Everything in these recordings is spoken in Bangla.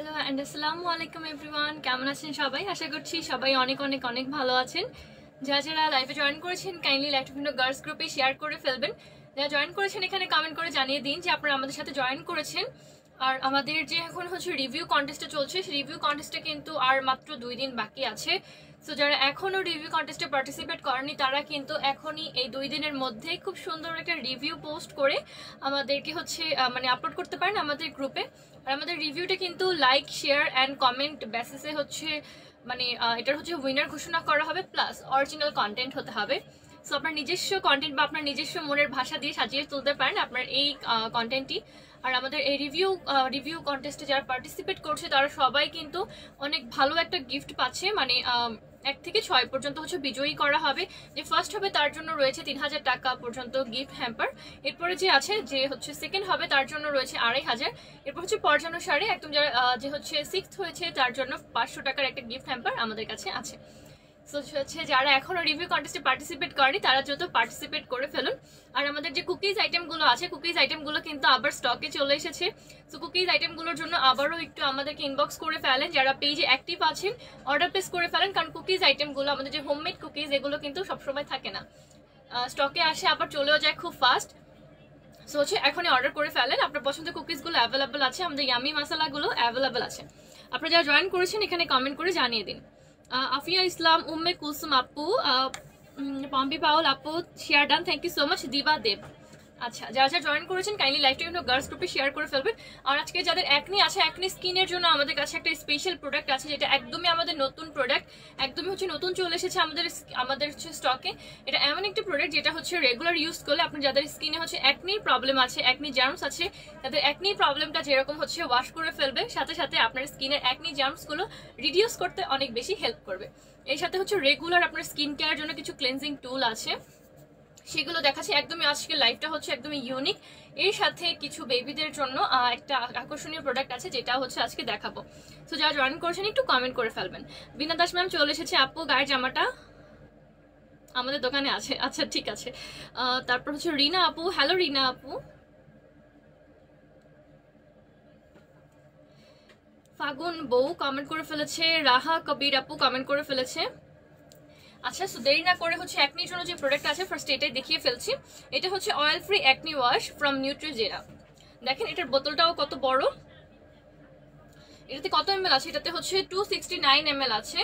হ্যালো অ্যান্ড আসসালামু আলাইকুম এভরিওয়ান, কেমন আছেন সবাই? আশা করছি সবাই অনেক অনেক অনেক ভালো আছেন। যারা লাইভে জয়েন করেছেন কাইন্ডলি ল্যাটভিনো গার্লস গ্রুপে শেয়ার করে ফেলবেন। যারা জয়েন করেছেন এখানে কমেন্ট করে জানিয়ে দিন যে আপনারা আমাদের সাথে জয়েন করেছেন। আর আমাদের যে এখন রিভিউ কন্টেস্টে চলছে, সেই রিভিউ কন্টেস্টে কিন্তু আর মাত্র 2 দিন বাকি আছে। সো যারা এখনও রিভিউ কন্টেস্টে পার্টিসিপেট করেনি তারা কিন্তু এখনই এই 2 দিনের মধ্যে খুব সুন্দর একটা রিভিউ পোস্ট করে আমাদেরকে আপলোড করতে পারেন আমাদের গ্রুপে। আর আমাদের রিভিউটা কিন্তু লাইক শেয়ার অ্যান্ড কমেন্ট বেসিসে এটার উইনার ঘোষণা করা হবে, প্লাস অরিজিনাল কন্টেন্ট হতে হবে। সো আপনার নিজস্ব কন্টেন্ট বা আপনার নিজস্ব মনের ভাষা দিয়ে সাজিয়ে তুলতে পারেন আপনার এই কন্টেন্টটি। আর আমাদের এই রিভিউ কন্টেস্টে যারা পার্টিসিপেট করছে তারা সবাই কিন্তু অনেক ভালো একটা গিফট পাচ্ছে। 1 থেকে 6 পর্যন্ত বিজয়ী করা হবে। যে ফার্স্ট হবে তার জন্য রয়েছে 3000 টাকা পর্যন্ত গিফট হ্যাম্পার। এরপরে সেকেন্ড হবে তার জন্য রয়েছে 2500। এরপর পর্যানুসারে একদম সিক্সথ হয়েছে তার জন্য 500 টাকার একটা গিফট হ্যাম্পার আমাদের কাছে আছে। সো যারা এখনো রিভিউ কন্টেস্টে পার্টিসিপেট করেনি তারা দ্রুত পার্টিসিপেট করে ফেলুন। আর আমাদের যে কুকিজ আইটেমগুলো আছে, কুকিজ আইটেমগুলো কিন্তু আবার স্টকে চলে এসেছে। সো কুকিজ আইটেমগুলোর জন্য আবারও একটু আমাদেরকে ইনবক্স করে ফেলেন। যারা পেজে অ্যাক্টিভ আছেন অর্ডার প্লেস করে ফেলেন, কারণ কুকিজ আইটেমগুলো আমাদের যে হোমমেড কুকিজ এগুলো কিন্তু সবসময় থাকে না, স্টকে আসে আবার চলেও যায় খুব ফাস্ট। সো এখনই অর্ডার করে ফেলেন। আপনার পছন্দের কুকিজগুলো অ্যাভেলেবেল আছে, আমাদের ইয়ামি মশলাগুলো অ্যাভেলেবেল আছে। আপনারা যারা জয়েন করেছেন এখানে কমেন্ট করে জানিয়ে দিন। আফিয়া ইসলাম, উম্মে কুলসুম আপু, পম্পি পাওল আপু share done, thank you so much. Diba Deb, আচ্ছা যারা জয়েন করেছেন কাইন্ডলি লাইভটা গার্লস গ্রুপে শেয়ার করে ফেলবেন। আর আজকে যাদের একনি আছে, একনি স্কিনের জন্য আমাদের কাছে একটা স্পেশাল প্রোডাক্ট আছে, যেটা একদমই আমাদের নতুন প্রোডাক্ট, একদমই নতুন চলে এসেছে আমাদের স্টকে। এটা এমন একটা প্রোডাক্ট যেটা রেগুলার ইউজ করলে আপনি যাদের স্কিনে একনির প্রবলেম আছে, একনি জার্মস আছে, তাদের একনি প্রবলেমটা যেরকম ওয়াশ করে ফেলবে, সাথে সাথে আপনার স্কিনের একনি জার্মসগুলো রিডিউস করতে অনেক বেশি হেল্প করবে। এর সাথে রেগুলার আপনার স্কিন কেয়ার জন্য কিছু ক্লেনজিং টুল আছে, সেগুলো দেখাচ্ছি। একদমই আজকে লাইভটা একদমই ইউনিক। এর সাথে কিছু বেবিদের জন্য একটা আকর্ষণীয় প্রোডাক্ট আছে, যেটা আজকে দেখাবো। তো যারা জয়েন করেছেন একটু কমেন্ট করে ফেলবেন। বিনা দাস ম্যাম চলে এসেছে। আপু গায়ের জামাটা আমাদের দোকানে আছে, আচ্ছা ঠিক আছে। তারপর রিনা আপু, হ্যালো রিনা আপু। ফাগুন বউ কমেন্ট করে ফেলেছে। রাহা কবির আপু কমেন্ট করে ফেলেছে। আচ্ছা, সো দেরি না করে একনির জন্য যে প্রোডাক্ট আছে ফার্স্ট এটাই দেখিয়ে ফেলছি। এটা oil free acne wash from Neutrogena. দেখেন এটার বোতলটাও কত বড়। এটাতে কত এমএল আছে? এটাতে 269 ml আছে,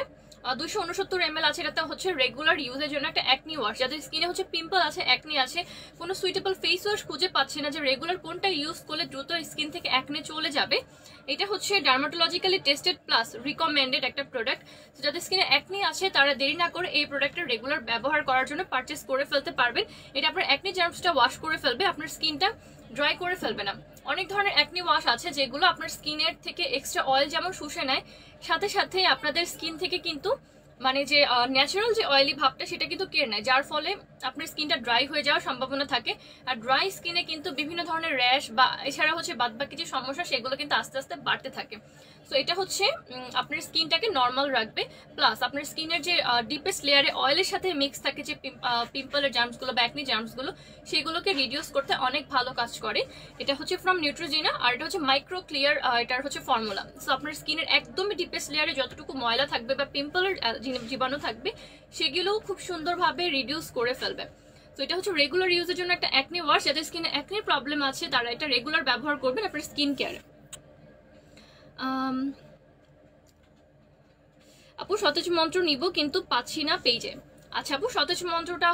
269 ml আছে। এটাতে রেগুলার ইউজের জন্য একটা একনি ওয়াশ। যাদের স্কিনে পিম্পল আছে, একনি আছে, কোনো সুইটেবল ফেস ওয়াশ খুঁজে পাচ্ছে না যে রেগুলার কোনটা ইউজ করলে দ্রুত স্কিন থেকে একনি চলে যাবে, এটা ডার্মাটোলজিক্যালি টেস্টেড প্লাস রিকমেন্ডেড একটা প্রোডাক্ট। তো যাদের স্কিনে একনি আছে তারা দেরি না করে এই প্রোডাক্টটা রেগুলার ব্যবহার করার জন্য পারচেস করে ফেলতে পারবেন। এটা আপনার একনি জার্মসটা ওয়াশ করে ফেলবে, আপনার স্কিনটা ড্রাই করে ফেলবে না। অনেক ধরনের একনি ওয়াশ আছে যেগুলো আপনার স্কিনের থেকে এক্সট্রা অয়েল যেমন শুষে নেয়, সাথে সাথে আপনাদের স্কিন থেকে কিন্তু যে ন্যাচারাল যে অয়েলি ভাবটা সেটা কিন্তু কেড়ে নেয়, যার ফলে আপনার স্কিনটা ড্রাই হয়ে যাওয়ার সম্ভাবনা থাকে। আর ড্রাই স্কিনে কিন্তু বিভিন্ন ধরনের র্যাশ বা এছাড়া বাদবাকি যে সমস্যা সেগুলো কিন্তু আস্তে আস্তে বাড়তে থাকে। সো এটা আপনার স্কিনটাকে নর্মাল রাখবে, প্লাস আপনার স্কিনের যে ডিপেস্ট লেয়ারে অয়েলের সাথে মিক্স থাকে যে পিম্পলের জার্মসগুলো বা একনি জার্মসগুলো, সেগুলোকে রিডিউস করতে অনেক ভালো কাজ করে। এটা ফ্রম নিউট্রিজিনা, আর এটা মাইক্রো ক্লিয়ার, এটার ফর্মুলা। সো আপনার স্কিনের একদমই ডিপেস্ট লেয়ারে যতটুকু ময়লা থাকবে বা পিম্পলের জীবাণু থাকবে সেগুলোও খুব সুন্দরভাবে রিডিউস করে ফেলবে। তো এটা রেগুলার ইউজের জন্য একটা একনি ওয়াশ। যাদের স্কিনে একনির প্রবলেম আছে তারা এটা রেগুলার ব্যবহার করবেন আপনার স্কিন কেয়ারে। আপু সতেজ মন্ত্র নিব কিন্তু পাচ্ছি না পেজে। আচ্ছা আপু, সতেজ মন্ত্রটা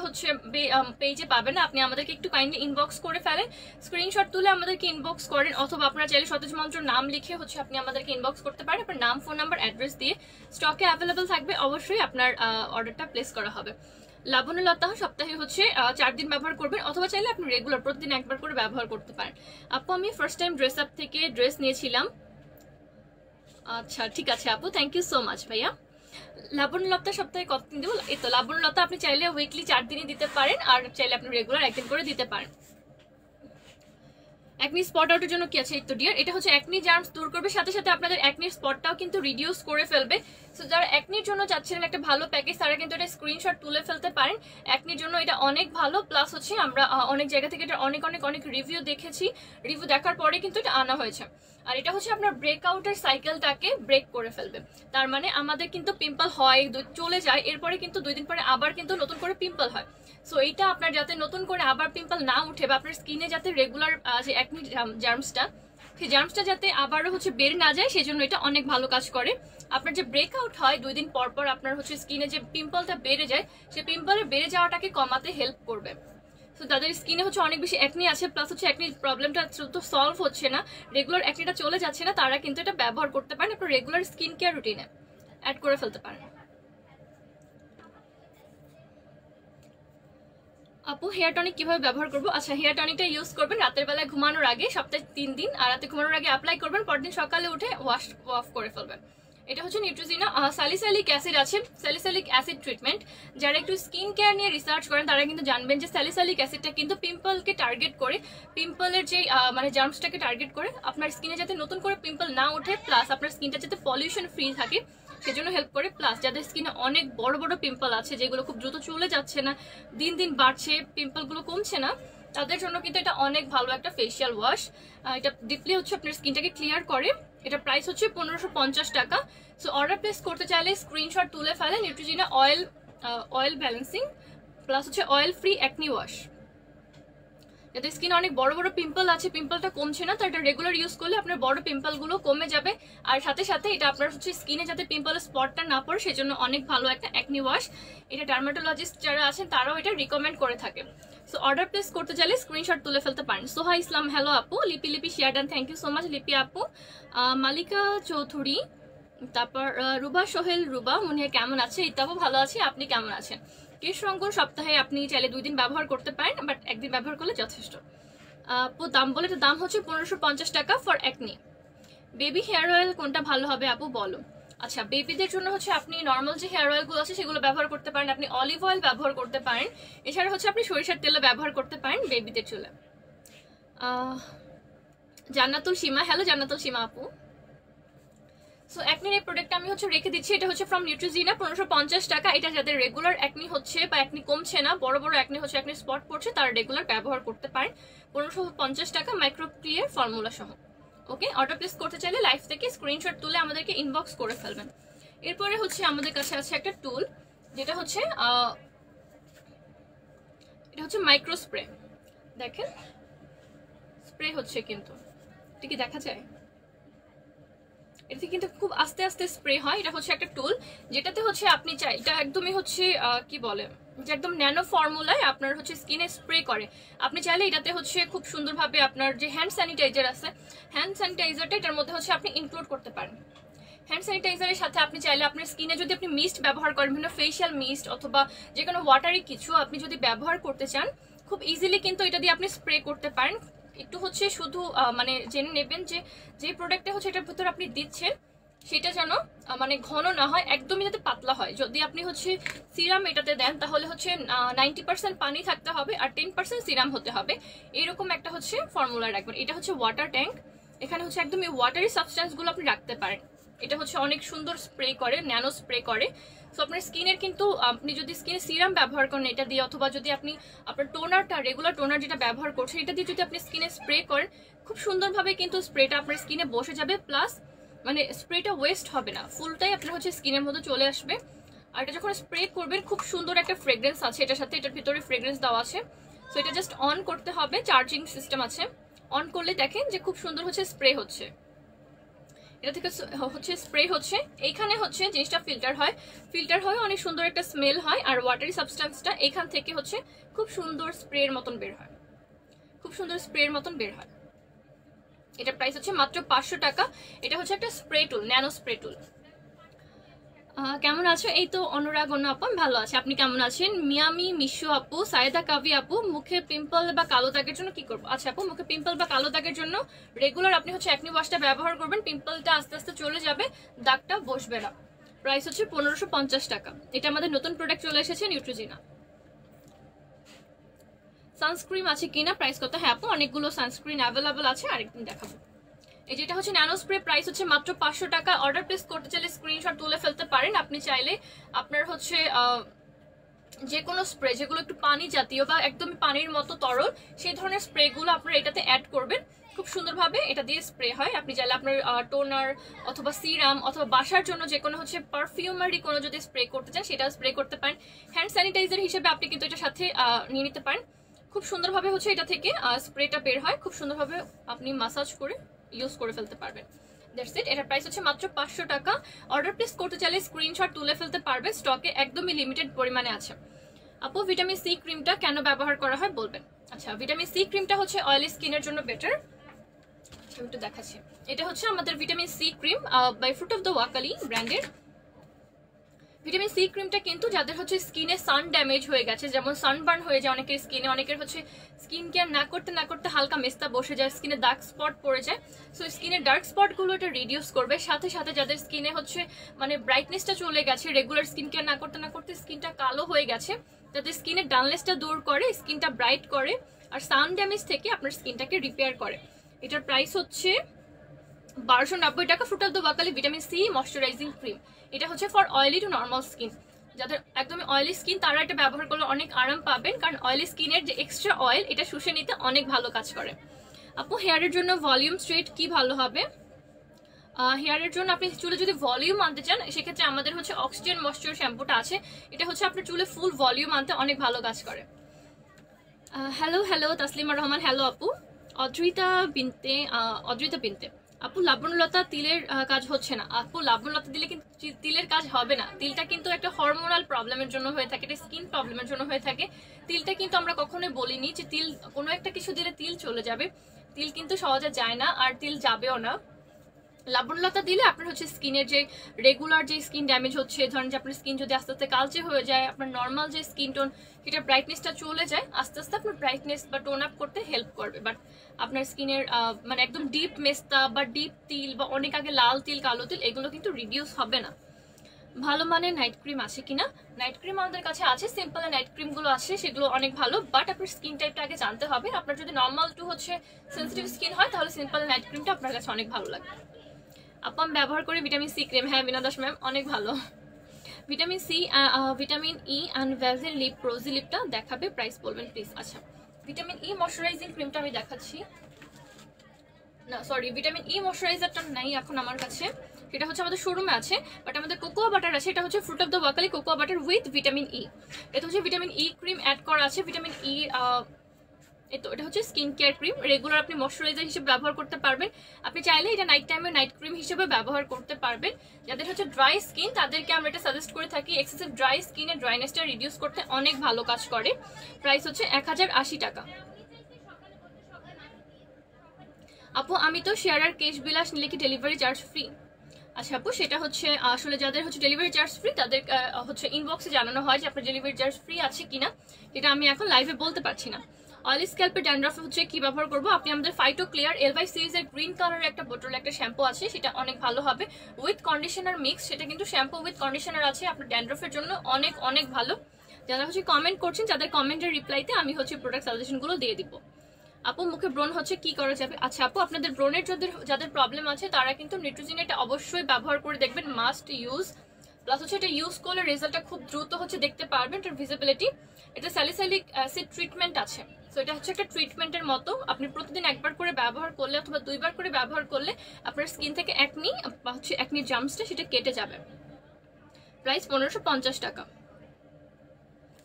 পেজে পাবেন না, আপনি আমাদেরকে একটু কাইন্ডলি ইনবক্স করে ফেলেন, স্ক্রিনশট তুলে আমাদেরকে ইনবক্স করেন, অথবা আপনারা চাইলে সতেজ মন্ত্র নাম লিখে আপনি আমাদেরকে ইনবক্স করতে পারেন। আপনার নাম, ফোন নাম্বার, অ্যাড্রেস দিয়ে স্টকে অ্যাভেলেবেল থাকবে, অবশ্যই আপনার অর্ডারটা প্লেস করা হবে। লাবণ্যলতা সপ্তাহে 4 দিন ব্যবহার করবেন, অথবা চাইলে আপনি রেগুলার প্রতিদিন একবার করে ব্যবহার করতে পারেন। আপু আমি ফার্স্ট টাইম ড্রেস আপ থেকে ড্রেস নিয়েছিলাম। আচ্ছা ঠিক আছে আপু, থ্যাংক ইউ সো মাচ ভাইয়া। লাবণ্যলতা সপ্তাহে কতদিন দেবো? এই তো লাবণ্যলতা আপনি চাইলে উইকলি 4 দিনই দিতে পারেন, আর চাইলে আপনি রেগুলার 1 দিন করে দিতে পারেন। একনি স্পট আউটের জন্য কি আছে? এই তো ডিয়ার, এটা একনি জার্মস দূর করবে, সাথে সাথে আপনাদের একনির স্পটটাও কিন্তু রিডিউস করে ফেলবে। সো যারা একনির জন্য চাচ্ছিলেন একটা ভালো প্যাকেজ তারা কিন্তু এটা স্ক্রিনশট তুলে ফেলতে পারেন। একনির জন্য এটা অনেক ভালো, প্লাস হচ্ছে আমরা অনেক জায়গা থেকে এটা অনেক অনেক অনেক রিভিউ দেখেছি, রিভিউ দেখার পরে কিন্তু এটা আনা হয়েছে। আর এটা হচ্ছে আপনার ব্রেকআউটের সাইকেলটাকে ব্রেক করে ফেলবে। তার মানে আমাদের কিন্তু পিম্পল হয়, চলে যায়, এরপরে কিন্তু 2 দিন পরে আবার কিন্তু নতুন করে পিম্পল হয়। সো এইটা আপনার যাতে নতুন করে আবার পিম্পল না উঠে বা আপনার স্কিনে যাতে রেগুলার যে একনি জার্মসটা, সেই জার্মসটা যাতে আবারও হচ্ছে বেড়ে না যায়, সেই জন্য এটা অনেক ভালো কাজ করে। আপনার যে ব্রেকআউট হয় 2 দিন পর পর আপনার হচ্ছে স্কিনে যে পিম্পলটা বেড়ে যায়, সেই পিম্পলের বেড়ে যাওয়াটাকে কমাতে হেল্প করবে। সো তাদের স্কিনে হচ্ছে অনেক বেশি একনি আছে, প্লাস হচ্ছে একনি প্রবলেমটা তো সলভ হচ্ছে না, রেগুলার একনিটা চলে যাচ্ছে না, তারা কিন্তু এটা ব্যবহার করতে পারেন আপনার রেগুলার স্কিন কেয়ার রুটিনে অ্যাড করে ফেলতে পারেন। আপু হেয়ার টনিক কিভাবে ব্যবহার করবো? আচ্ছা, হেয়ার টনিকটা ইউজ করবেন রাতের বেলায় ঘুমানোর আগে, সপ্তাহে 3 দিন, আর রাতে ঘুমানোর আগে অ্যাপ্লাই করবেন, পরদিন সকালে উঠে ওয়াশ অফ করে ফেলবেন। এটা হচ্ছে নিউট্রিজিনা স্যালিসাইলিক অ্যাসিড আছে, স্যালিসাইলিক অ্যাসিড ট্রিটমেন্ট। যারা একটু স্কিন কেয়ার নিয়ে রিসার্চ করেন তারা কিন্তু জানবেন যে স্যালিসাইলিক অ্যাসিডটা কিন্তু পিম্পলকে টার্গেট করে, পিম্পলের যে মানে জার্মসটাকে টার্গেট করে আপনার স্কিনে যাতে নতুন করে পিম্পল না ওঠে, প্লাস আপনার স্কিনটা যাতে পলিউশন ফ্রি থাকে সেজন্য হেল্প করে। প্লাস যাদের স্কিনে অনেক বড় বড় পিম্পল আছে যেগুলো খুব দ্রুত চলে যাচ্ছে না, দিন দিন বাড়ছে, পিম্পলগুলো কমছে না, তাদের জন্য কিন্তু এটা অনেক ভালো একটা ফেশিয়াল ওয়াশ। এটা ডিপলি হচ্ছে আপনার স্কিনটাকে ক্লিয়ার করে। এটা প্রাইস হচ্ছে 1550 টাকা। সো অর্ডার প্লেস করতে চাইলে স্ক্রিনশট তুলে ফেলে নিউট্রিজিনা অয়েল ব্যালেন্সিং প্লাস হচ্ছে অয়েল ফ্রি অ্যাকনি ওয়াশ। যাদের স্কিনে অনেক বড় বড় পিম্পল আছে, পিম্পলটা কমছে না, তো এটা রেগুলার ইউজ করলে আপনার বড় পিম্পলগুলো কমে যাবে। আর সাথে সাথে এটা আপনার হচ্ছে স্কিনে যাতে পিম্পলের স্পটটা না পড়ে সেজন্য অনেক ভালো একটা অ্যাকনি ওয়াশ। এটা ডার্মাটোলজিস্ট যারা আছেন তারাও এটা রিকমেন্ড করে থাকে। সো অর্ডার প্লেস করতে চাইলে স্ক্রিনশট তুলে ফেলতে পারেন। সোহা ইসলাম হ্যালো আপু, Lipi share done, thank you so much Lipi আপু। মালিকা চৌধুরী, তারপর রুবা সোহেল রুবা, মুনিয়া কেমন আছে? ইত্যাবু ভালো আছি, আপনি কেমন আছেন? কেশ রঙ্গন সপ্তাহে আপনি চাইলে 2 দিন ব্যবহার করতে পারেন, বাট একদিন ব্যবহার করলে যথেষ্ট। আপু দাম বলে, এটা দাম হচ্ছে 1550 টাকা for acne. Baby hair oil কোনটা ভালো হবে আপু বলো? আচ্ছা, বেবিদের জন্য হচ্ছে আপনি নর্মাল যে হেয়ার অয়েলগুলো আছে সেগুলো ব্যবহার করতে পারেন, আপনি অলিভ অয়েল ব্যবহার করতে পারেন, এছাড়া হচ্ছে আপনি সরিষার তেলও ব্যবহার করতে পারেন বেবিদের চুলে। জান্নাতুল সীমা, হ্যালো জান্নাতুল সীমা আপু। সো একনির এই প্রোডাক্টটা আমি হচ্ছে রেখে দিচ্ছি, এটা হচ্ছে ফ্রম নিউট্রিজিনা, 1550 টাকা। এটা যাদের রেগুলার একনি হচ্ছে বা একনি কমছে না, বড় বড় একনি হচ্ছে, একনি স্পট পড়ছে, তারা রেগুলার ব্যবহার করতে পারেন। 1550 টাকা মাইক্রো ক্লিয়ার ফর্মুলা সহ। ওকে, অর্ডার প্লেস করতে চাইলে লাইভ থেকে স্ক্রিনশট তুলে আমাদেরকে ইনবক্স করে ফেলবেন। এরপরে হচ্ছে আমাদের কাছে আছে একটা টুল, যেটা হচ্ছে এটা হচ্ছে মাইক্রো স্প্রে। দেখেন স্প্রে হচ্ছে, কিন্তু এটা কি দেখা যায়? এটা কিন্তু খুব আস্তে আস্তে স্প্রে হয়। এটা হচ্ছে একটা টুল যেটাতে হচ্ছে আপনি চাই, এটা একদমই হচ্ছে কি বলে, যে একদম ন্যানো ফর্মুলায় আপনার হচ্ছে স্কিনে স্প্রে করে। আপনি চাইলে এটাতে হচ্ছে খুব সুন্দরভাবে আপনার যে হ্যান্ড স্যানিটাইজার আছে, হ্যান্ড স্যানিটাইজারটা এটার মধ্যে হচ্ছে আপনি ইনক্লুড করতে পারেন। হ্যান্ড স্যানিটাইজারের সাথে আপনি চাইলে আপনার স্কিনে যদি আপনি মিস্ট ব্যবহার করেন, বিভিন্ন ফেশিয়াল মিস্ট অথবা যে কোনো ওয়াটারি কিছু আপনি যদি ব্যবহার করতে চান, খুব ইজিলি কিন্তু এটা দিয়ে আপনি স্প্রে করতে পারেন। একটু হচ্ছে শুধু মানে জেনে নেবেন যে প্রোডাক্টটা হচ্ছে এটার ভিতর আপনি দিচ্ছেন সেটা যেন মানে ঘন না হয়, একদমই যাতে পাতলা হয়। যদি আপনি হচ্ছে সিরাম এটাতে দেন তাহলে হচ্ছে 90% পানি থাকতে হবে আর 10% সিরাম হতে হবে, এরকম একটা হচ্ছে ফর্মুলা রাখবেন। এটা হচ্ছে ওয়াটার ট্যাঙ্ক, এখানে হচ্ছে একদম এই ওয়াটারি সাবস্টেন্সগুলো আপনি রাখতে পারেন। এটা হচ্ছে অনেক সুন্দর স্প্রে করে, ন্যানো স্প্রে করে। সো আপনার স্কিনের কিন্তু আপনি যদি স্কিনে সিরাম ব্যবহার করেন এটা দিয়ে, অথবা যদি আপনি আপনার টোনারটা, রেগুলার টোনার যেটা ব্যবহার করছেন এটা দিয়ে যদি আপনি স্কিনে স্প্রে করেন, খুব সুন্দরভাবে কিন্তু স্প্রেটা আপনার স্কিনে বসে যাবে, প্লাস মানে স্প্রেটা ওয়েস্ট হবে না, ফুলটাই আপনার হচ্ছে স্কিনের মধ্যে চলে আসবে। আর এটা যখন স্প্রে করবেন খুব সুন্দর একটা ফ্রেগ্রেন্স আছে এটার সাথে, এটার ভিতরে ফ্রেগ্রেন্স দেওয়া আছে। সো এটা জাস্ট অন করতে হবে, চার্জিং সিস্টেম আছে, অন করলে দেখেন যে খুব সুন্দর হচ্ছে স্প্রে হচ্ছে, এটা থেকে হচ্ছে স্প্রে হচ্ছে। এইখানে হচ্ছে জিনিসটা ফিল্টার হয় অনেক সুন্দর একটা স্মেল হয়, আর ওয়াটারি সাবস্টেন্সটা এখান থেকে হচ্ছে খুব সুন্দর স্প্রের মতন বের হয়, খুব সুন্দর স্প্রের মতন বের হয়। এটা প্রাইস হচ্ছে মাত্র 500 টাকা। এটা হচ্ছে একটা স্প্রে টুল, ন্যানো স্প্রে টুল। কেমন আছো? এই তো অনুরাগ অন্য আপু, ভালো আছে, আপনি কেমন আছেন? মিয়ামি মিশু আপু, সায়েদা কাভি আপু, মুখে পিম্পল বা কালো দাগের জন্য কি করবো? আচ্ছা আপু, মুখে পিম্পল বা কালো দাগের জন্য রেগুলার আপনি হচ্ছে অ্যাকনি ওয়াশটা ব্যবহার করবেন, পিম্পলটা আস্তে আস্তে চলে যাবে, দাগটা বসবে না। প্রাইস হচ্ছে 1550 টাকা। এটা আমাদের নতুন প্রোডাক্ট চলে এসেছে নিউট্রিজিনা। সানস্ক্রিন আছে কিনা, প্রাইস কত? হ্যাঁ আপু, অনেকগুলো সানস্ক্রিন অ্যাভেলেবল আছে, আরেকদিন দেখাবো। এই যেটা হচ্ছে ন্যানো স্প্রে, প্রাইস হচ্ছে মাত্র 500 টাকা। অর্ডার প্লেস করতে চাইলে স্ক্রিনশট তুলে ফেলতে পারেন। আপনি চাইলে আপনার হচ্ছে যে কোনো স্প্রে যেগুলো একটু পানি জাতীয় বা একদমই পানির মতো তরল, সেই ধরনের স্প্রেগুলো আপনারা এটাতে অ্যাড করবেন। খুব সুন্দরভাবে এটা দিয়ে স্প্রে হয়। আপনি চাইলে আপনার টোনার অথবা সিরাম অথবা বাসার জন্য যে কোনো হচ্ছে পারফিউমারি কোনো যদি স্প্রে করতে চান সেটা স্প্রে করতে পারেন। হ্যান্ড স্যানিটাইজার হিসেবে আপনি কিন্তু এটার সাথে নিয়ে নিতে পারেন। খুব সুন্দরভাবে হচ্ছে এটা থেকে স্প্রেটা বের হয়, খুব সুন্দরভাবে আপনি মাসাজ করে ইউজ করে ফেলতে পারবেন। That's it. এটার প্রাইস হচ্ছে মাত্র 500 টাকা। অর্ডার প্লেস করতে চাইলে স্ক্রিনশট তুলে ফেলতে পারবে, স্টকে একদমই লিমিটেড পরিমাণে আছে। আপু ভিটামিন সি ক্রিমটা কেন ব্যবহার করা হয় বলবেন? আচ্ছা, ভিটামিন সি ক্রিমটা হচ্ছে অয়েলি স্কিনের জন্য বেটার। আমি একটু দেখাচ্ছি। এটা হচ্ছে আমাদের vitamin C cream by Fruit of the Wokali ব্র্যান্ডের। ভিটামিন সি ক্রিমটা কিন্তু যাদের হচ্ছে স্কিনে সান ড্যামেজ হয়ে গেছে, যেমন সানবার্ন হয়ে যায় অনেকের স্কিনে, অনেকের হচ্ছে স্কিন কেয়ার না করতে হালকা মেস্তা বসে যায়, স্কিনে ডার্ক স্পট পড়ে যায়। সো স্কিনের ডার্ক স্পটগুলো এটা রিডিউস করবে। সাথে সাথে যাদের স্কিনে হচ্ছে মানে ব্রাইটনেসটা চলে গেছে, রেগুলার স্কিন কেয়ার না করতে স্কিনটা কালো হয়ে গেছে, যাদের স্কিনের ডালনেসটা দূর করে, স্কিনটা ব্রাইট করে, আর সান ড্যামেজ থেকে আপনার স্কিনটাকে রিপেয়ার করে। এটার প্রাইস হচ্ছে 1290 টাকা। Fruit of the Wokali vitamin C moisturising cream. এটা হচ্ছে for oily to normal skin. যাদের একদমই অয়েলি স্কিন তারা এটা ব্যবহার করলে অনেক আরাম পাবেন, কারণ অয়েলি স্কিনের যে এক্সট্রা অয়েল এটা শুষে নিতে অনেক ভালো কাজ করে। আপু হেয়ারের জন্য ভলিউম স্ট্রেট কি ভালো হবে? হেয়ারের জন্য আপনি চুলে যদি ভলিউম আনতে চান সেক্ষেত্রে আমাদের হচ্ছে অক্সিজেন ময়েশ্চার শ্যাম্পুটা আছে। এটা হচ্ছে আপনার চুলে ফুল ভলিউম আনতে অনেক ভালো কাজ করে। হ্যালো তাসলিমা রহমান। হ্যালো আপু। অদ্রিতা বিনতে। আপু লাবণ্যলতা তিলের কাজ হচ্ছে না। আপু লাবণ্যলতা দিলে কিন্তু তিলের কাজ হবে না। তিলটা কিন্তু একটা হরমোনাল প্রবলেমের জন্য হয়ে থাকে, এটা স্কিন প্রবলেমের জন্য হয়ে থাকে। তিলটা কিন্তু আমরা কখনোই বলিনি যে তিল কোনো একটা কিছু দিলে তিল চলে যাবে। তিল কিন্তু সহজে যায় না, আর তিল যাবেও না। লাবণ্যলতা দিলে আপনার হচ্ছে স্কিনের যে রেগুলার যে স্কিন ড্যামেজ হচ্ছে, ধরেন যে আপনার স্কিন যদি আস্তে আস্তে কালচে হয়ে যায়, আপনার নর্মাল যে স্কিন টোন সেটা ব্রাইটনেসটা চলে যায়, আস্তে আস্তে আপনার ব্রাইটনেস বা টোন আপ করতে হেল্প করবে। বাট আপনার স্কিনের মানে একদম ডিপ মেস্তা বা ডিপ তিল বা অনেক আগে লাল তিল কালো তিল এগুলো কিন্তু রিডিউস হবে না। ভালো মানের নাইট ক্রিম আছে কিনা? নাইট ক্রিম আমাদের কাছে আছে, সিম্পল নাইট ক্রিমগুলো আছে, সেগুলো অনেক ভালো। বাট আপনার স্কিন টাইপটা আগে জানতে হবে। আপনার যদি নর্মাল টু হচ্ছে সেন্সিটিভ স্কিন হয় তাহলে সিম্পল নাইট ক্রিমটা আপনার কাছে অনেক ভালো লাগবে। আপু আমি ব্যবহার করি ভিটামিন সি ক্রিম। হ্যাঁ বিনাদাস ম্যাম, অনেক ভালো। Vitamin C, vitamin E and ভ্যাভেল লিপ রোজি লিপটা দেখাবে, প্রাইস বলবেন প্লিজ। আচ্ছা, ভিটামিন ই ময়শ্চারাইজিং ক্রিমটা আমি দেখাচ্ছি। না সরি, ভিটামিন ই ময়শ্চারাইজারটা নাই এখন আমার কাছে, সেটা হচ্ছে আমাদের শোরুমে আছে। বাট আমাদের কোকোয়া বাটার আছে, এটা হচ্ছে Fruit of the Wokali cocoa butter with vitamin E. এটা হচ্ছে ভিটামিন ই ক্রিম অ্যাড করা আছে। ভিটামিন ই এটা হচ্ছে স্কিন কেয়ার ক্রিম, রেগুলার আপনি ময়শ্চারাইজার হিসেবে ব্যবহার করতে পারবেন। আপনি চাইলে এটা নাইট টাইমে নাইট ক্রিম হিসেবে ব্যবহার করতে পারবেন। যাদের হচ্ছে ড্রাই স্কিন তাদেরকে আমরা এটা সাজেস্ট করে থাকি। এক্সেসিভ ড্রাই স্কিনের ড্রাইনেসটা রিডিউস করতে অনেক ভালো কাজ করে। প্রাইস হচ্ছে 1080 টাকা। আপু আমি তো শেয়ার আর কেশ বিলাস নিলে কি ডেলিভারি চার্জ ফ্রি? আচ্ছা আপু, সেটা হচ্ছে আসলে যাদের হচ্ছে ডেলিভারি চার্জ ফ্রি তাদের হচ্ছে ইনবক্সে জানানো হয় যে আপনার ডেলিভারি চার্জ ফ্রি আছে কিনা, এটা আমি এখন লাইভে বলতে পারছি না। অয়েলি স্ক্যাল্পের ড্যান্ড্রফ হচ্ছে কি ব্যবহার করবো, আপনি আমাদের ফাইটো ক্লিয়ার এলভাই সিরিজের গ্রিন কালারের একটা বোতল একটা শ্যাম্পু আছে, সেটা অনেক ভালো হবে উইথ কন্ডিশনার মিক্স। সেটা কিন্তু শ্যাম্পু উইথ কন্ডিশনার আছে, আপনার ড্যান্ড্রফের জন্য অনেক অনেক ভালো। যারা হচ্ছে কমেন্ট করছেন যাদের কমেন্টের রিপ্লাইতে আমি হচ্ছে প্রোডাক্ট সাজেশনগুলো দিয়ে দিব। আপু মুখে ব্রণ হচ্ছে কি করা যাবে? আচ্ছা আপু, আপনাদের ব্রণের যাদের প্রবলেম আছে তারা কিন্তু নিউট্রিজিন এটা অবশ্যই ব্যবহার করে দেখবেন, মাস্ট ইউজ। প্লাস হচ্ছে এটা ইউজ করলে রেজাল্টটা খুব দ্রুত হচ্ছে দেখতে পারবেন, এটার ভিজিবিলিটি। এটা স্যালিসাইলিক অ্যাসিড ট্রিটমেন্ট আছে, সো এটা হচ্ছে একটা ট্রিটমেন্টের মতো। আপনি প্রতিদিন একবার করে ব্যবহার করলে অথবা 2বার করে ব্যবহার করলে আপনার স্কিন থেকে একনি বা হচ্ছে একনি জাম্পসটা সেটা কেটে যাবে। প্রাইস 1550 টাকা।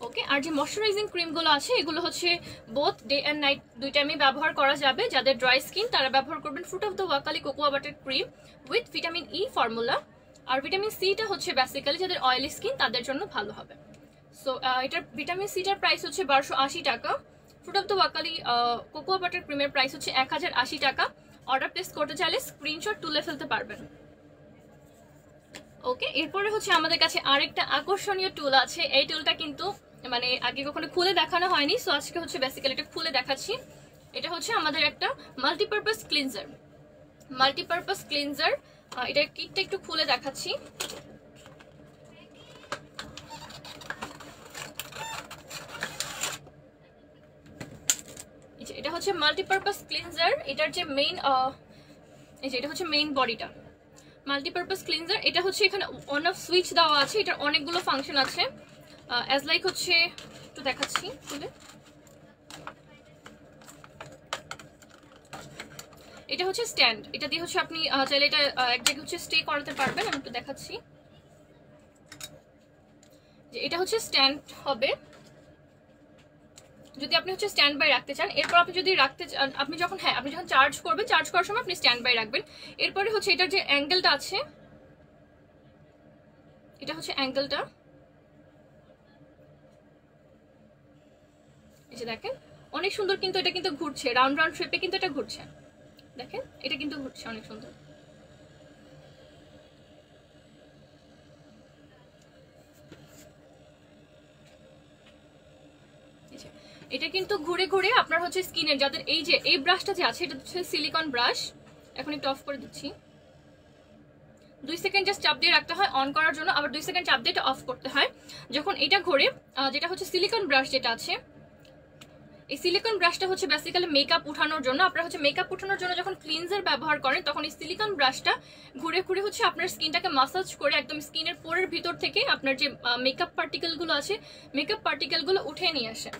ওকে, আর যে ময়শ্চারাইজিং ক্রিমগুলো আছে এগুলো হচ্ছে বোথ ডে অ্যান্ড নাইট দুই টাইমে ব্যবহার করা যাবে। যাদের ড্রাই স্কিন তারা ব্যবহার করবেন Fruit of the Wokali cocoa butter cream with vitamin E formula. আর ভিটামিন সিটা হচ্ছে বেসিক্যালি যাদের অয়েলি স্কিন তাদের জন্য ভালো হবে। সো এটার ভিটামিন সিটার প্রাইস হচ্ছে 1280 টাকা। Fruit of the Wokali cocoa butter ক্রিমের প্রাইস হচ্ছে 1080 টাকা। অর্ডার প্লেস করতে চাইলে স্ক্রিনশট তুলে ফেলতে পারবেন। ওকে, এরপরে হচ্ছে আমাদের কাছে আরেকটা আকর্ষণীয় টুল আছে। এই টুলটা কিন্তু মানে আগে কখনো খুলে দেখানো হয়নি, সো আজকে হচ্ছে বেসিক্যালি এটা খুলে দেখাচ্ছি। এটা হচ্ছে আমাদের একটা মাল্টিপারপাস ক্লিনজার। এটার কিটটা একটু খুলে দেখাচ্ছি। এটা হচ্ছে মাল্টিপারপাস ক্লিনজার। এটার যে মেইন এই যে এটা হচ্ছে মেইন বডিটা, মাল্টিপারপাস ক্লিনজার। এটা হচ্ছে এখানে অন অফ সুইচ দেওয়া আছে, এটার অনেকগুলো ফাংশন আছে। অ্যাজ লাইক হচ্ছে একটু দেখাচ্ছি খুলে। এটা হচ্ছে স্ট্যান্ড, এটা দিয়ে হচ্ছে আপনি চাইলে এটা এক জায়গায় হচ্ছে স্টে করাতে পারবেন। আমি একটু দেখাচ্ছি যে এটা হচ্ছে স্ট্যান্ড হবে যদি আপনি হচ্ছে স্ট্যান্ড বাই রাখতে চান। এরপর আপনি যদি রাখতে চান, আপনি যখন চার্জ করবেন, চার্জ করার সময় আপনি স্ট্যান্ড বাই রাখবেন। এরপরে হচ্ছে এটার যে অ্যাঙ্গেলটা আছে, এটা হচ্ছে অ্যাঙ্গেলটা, এই যে দেখেন অনেক সুন্দর কিন্তু এটা কিন্তু ঘুরছে, রাউন্ড রাউন্ড শেপে কিন্তু এটা ঘুরছে। দেখেন এটা কিন্তু ঘুরছে অনেক সুন্দর। এটা কিন্তু ঘুরে ঘুরে আপনার হচ্ছে স্কিনের, যাদের এই যে এই ব্রাশটা যে আছে এটা হচ্ছে সিলিকন ব্রাশ। এখন একটু অফ করে দিচ্ছি। 2 সেকেন্ড জাস্ট চাপ দিয়ে রাখতে হয় অন করার জন্য, আবার 2 সেকেন্ড চাপ দিয়ে এটা অফ করতে হয়। যখন এটা ঘুরে, যেটা হচ্ছে সিলিকন ব্রাশ যেটা আছে, এই সিলিকন ব্রাশটা হচ্ছে বেসিক্যালি মেকআপ উঠানোর জন্য। আপনারা হচ্ছে মেকআপ উঠানোর জন্য যখন ক্লিনজার ব্যবহার করেন, তখন এই সিলিকন ব্রাশটা ঘুরে ঘুরে হচ্ছে আপনার স্কিনটাকে মাসাজ করে একদম স্কিনের পোরের ভিতর থেকে আপনার যে মেকআপ পার্টিকেলগুলো আছে, মেকআপ পার্টিকেলগুলো উঠে নিয়ে আসে।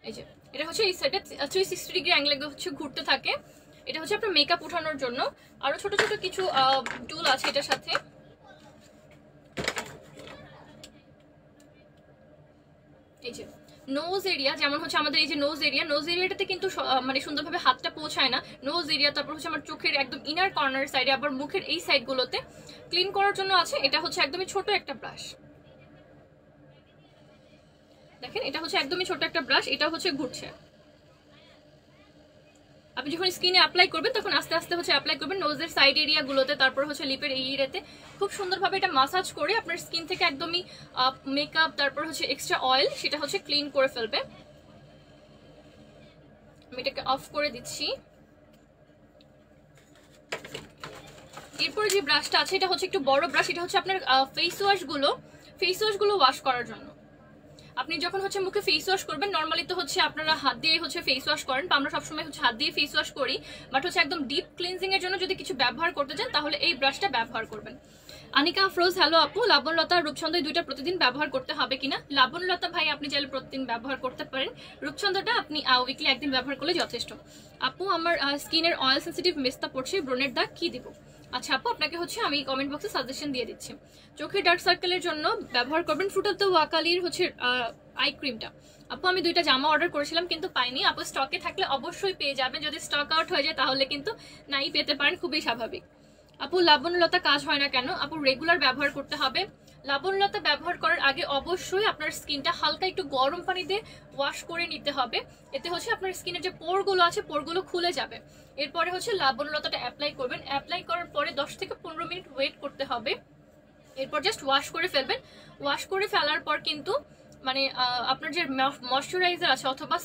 এই যে এটা হচ্ছে এই সাইডে 360 ডিগ্রি অ্যাঙ্গেলে হচ্ছে ঘুরতে থাকে। এটা হচ্ছে আপনার মেকআপ উঠানোর জন্য। আরো ছোট ছোট কিছু টুল আছে এটার সাথে। এই যে নোজ এরিয়া, যেমন হচ্ছে আমাদের এই যে নোজ এরিয়াটাতে কিন্তু মানে সুন্দরভাবে হাতটা পৌঁছায় না। নোজ এরিয়া, তারপর হচ্ছে আমার চোখের একদম ইনার কর্নার সাইডে, আবার মুখের এই সাইডগুলোতে ক্লিন করার জন্য আছে। এটা হচ্ছে একদমই ছোট একটা ব্রাশ। দেখেন এটা হচ্ছে একদমই ছোট একটা ব্রাশ, এটা হচ্ছে ঘুরছে। আপনি যখন স্কিনে অ্যাপ্লাই করবেন তখন আস্তে আস্তে হচ্ছে অ্যাপ্লাই করবেন নোজের সাইড এরিয়াগুলোতে, তারপর হচ্ছে লিপের এই এরিয়াতে খুব সুন্দরভাবে এটা মাসাজ করে আপনার স্কিন থেকে একদমই মেকআপ, তারপর হচ্ছে এক্সট্রা অয়েল, সেটা হচ্ছে ক্লিন করে ফেলবে। আমি এটাকে অফ করে দিচ্ছি। এরপরে যে ব্রাশটা আছে এটা হচ্ছে একটু বড় ব্রাশ। এটা হচ্ছে আপনার ফেস ওয়াশগুলো ওয়াশ করার জন্য। আপনি যখন হচ্ছে মুখে ফেস ওয়াশ করবেন, নর্মালি তো হচ্ছে আপনারা হাত দিয়ে হচ্ছে ফেস ওয়াশ করেন, বা আমরা সবসময় হচ্ছে হাত দিয়ে ফেস ওয়াশ করি, বাট হচ্ছে একদম ডিপ ক্লিনজিং এর জন্য যদি কিছু ব্যবহার করতে চান তাহলে এই ব্রাশটা ব্যবহার করবেন। আনিকা আফরোজ, হ্যালো আপু। লাবণলতা রূপচন্দ্র দুইটা প্রতিদিন ব্যবহার করতে হবে কিনা? লাবণলতা ভাই আপনি চাইলে প্রতিদিন ব্যবহার করতে পারেন, রূপচন্দ্রটা আপনি উইকলি একদিন ব্যবহার করলে যথেষ্ট। আপু আমার স্কিনের অয়েল সেন্সিটিভ মেস্তা পড়ছে, ব্রণের দাগ, কি দিব? আচ্ছা আপু, আপনাকে হচ্ছে আমি কমেন্ট বক্সে সাজেশন দিয়ে দিচ্ছি। চোখের ডার্ক সার্কেলের জন্য ব্যবহার করবেন ফ্রুট অফ দ্য ওয়াকালির হচ্ছে আই ক্রিমটা। আপু আমি 2টা জামা অর্ডার করেছিলাম কিন্তু পাইনি। আপু স্টকে থাকলে অবশ্যই পেয়ে যাবেন, যদি স্টক আউট হয়ে যায় তাহলে কিন্তু নাই পেতে পারেন, খুবই স্বাভাবিক। আপু লাবণলতা কাজ হয় না কেন? আপু রেগুলার ব্যবহার করতে হবে। লাবণলতা ব্যবহার করার আগে অবশ্যই আপনার স্কিনটা হালকা একটু গরম পানি দিয়ে ওয়াশ করে নিতে হবে। এতে হচ্ছে আপনার স্কিনের যে পোরগুলো আছে পোরগুলো খুলে যাবে। এরপরে হচ্ছে লাবণলতাটা অ্যাপ্লাই করবেন। অ্যাপ্লাই করার পরে 10 থেকে 15 মিনিট ওয়েট করতে হবে। এরপর জাস্ট ওয়াশ করে ফেলবেন। ওয়াশ করে ফেলার পর কিন্তু মানে আপনার যে ময়শ্চারাইজার আছে অথবা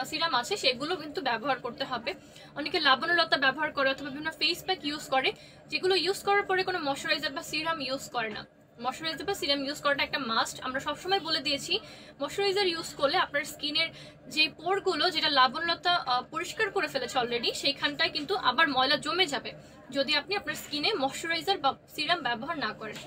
সিরাম আছে সেগুলো কিন্তু ব্যবহার করতে হবে। অনেকে লাবণলতা ব্যবহার করে অথবা বিভিন্ন ফেস প্যাক ইউজ করে, যেগুলো ইউজ করার পরে কোনো ময়শ্চারাইজার বা সিরাম ইউজ করে না। ময়শ্চারাইজার বা সিরাম ইউজ করাটা একটা মাস্ট। আমরা সবসময় বলে দিয়েছি ময়শ্চারাইজার ইউজ করলে আপনার স্কিনের যে পোরগুলো, যেটা লাবণলতা পরিষ্কার করে ফেলেছে অলরেডি, সেইখানটায় কিন্তু আবার ময়লা জমে যাবে যদি আপনি আপনার স্কিনে ময়শ্চারাইজার বা সিরাম ব্যবহার না করেন।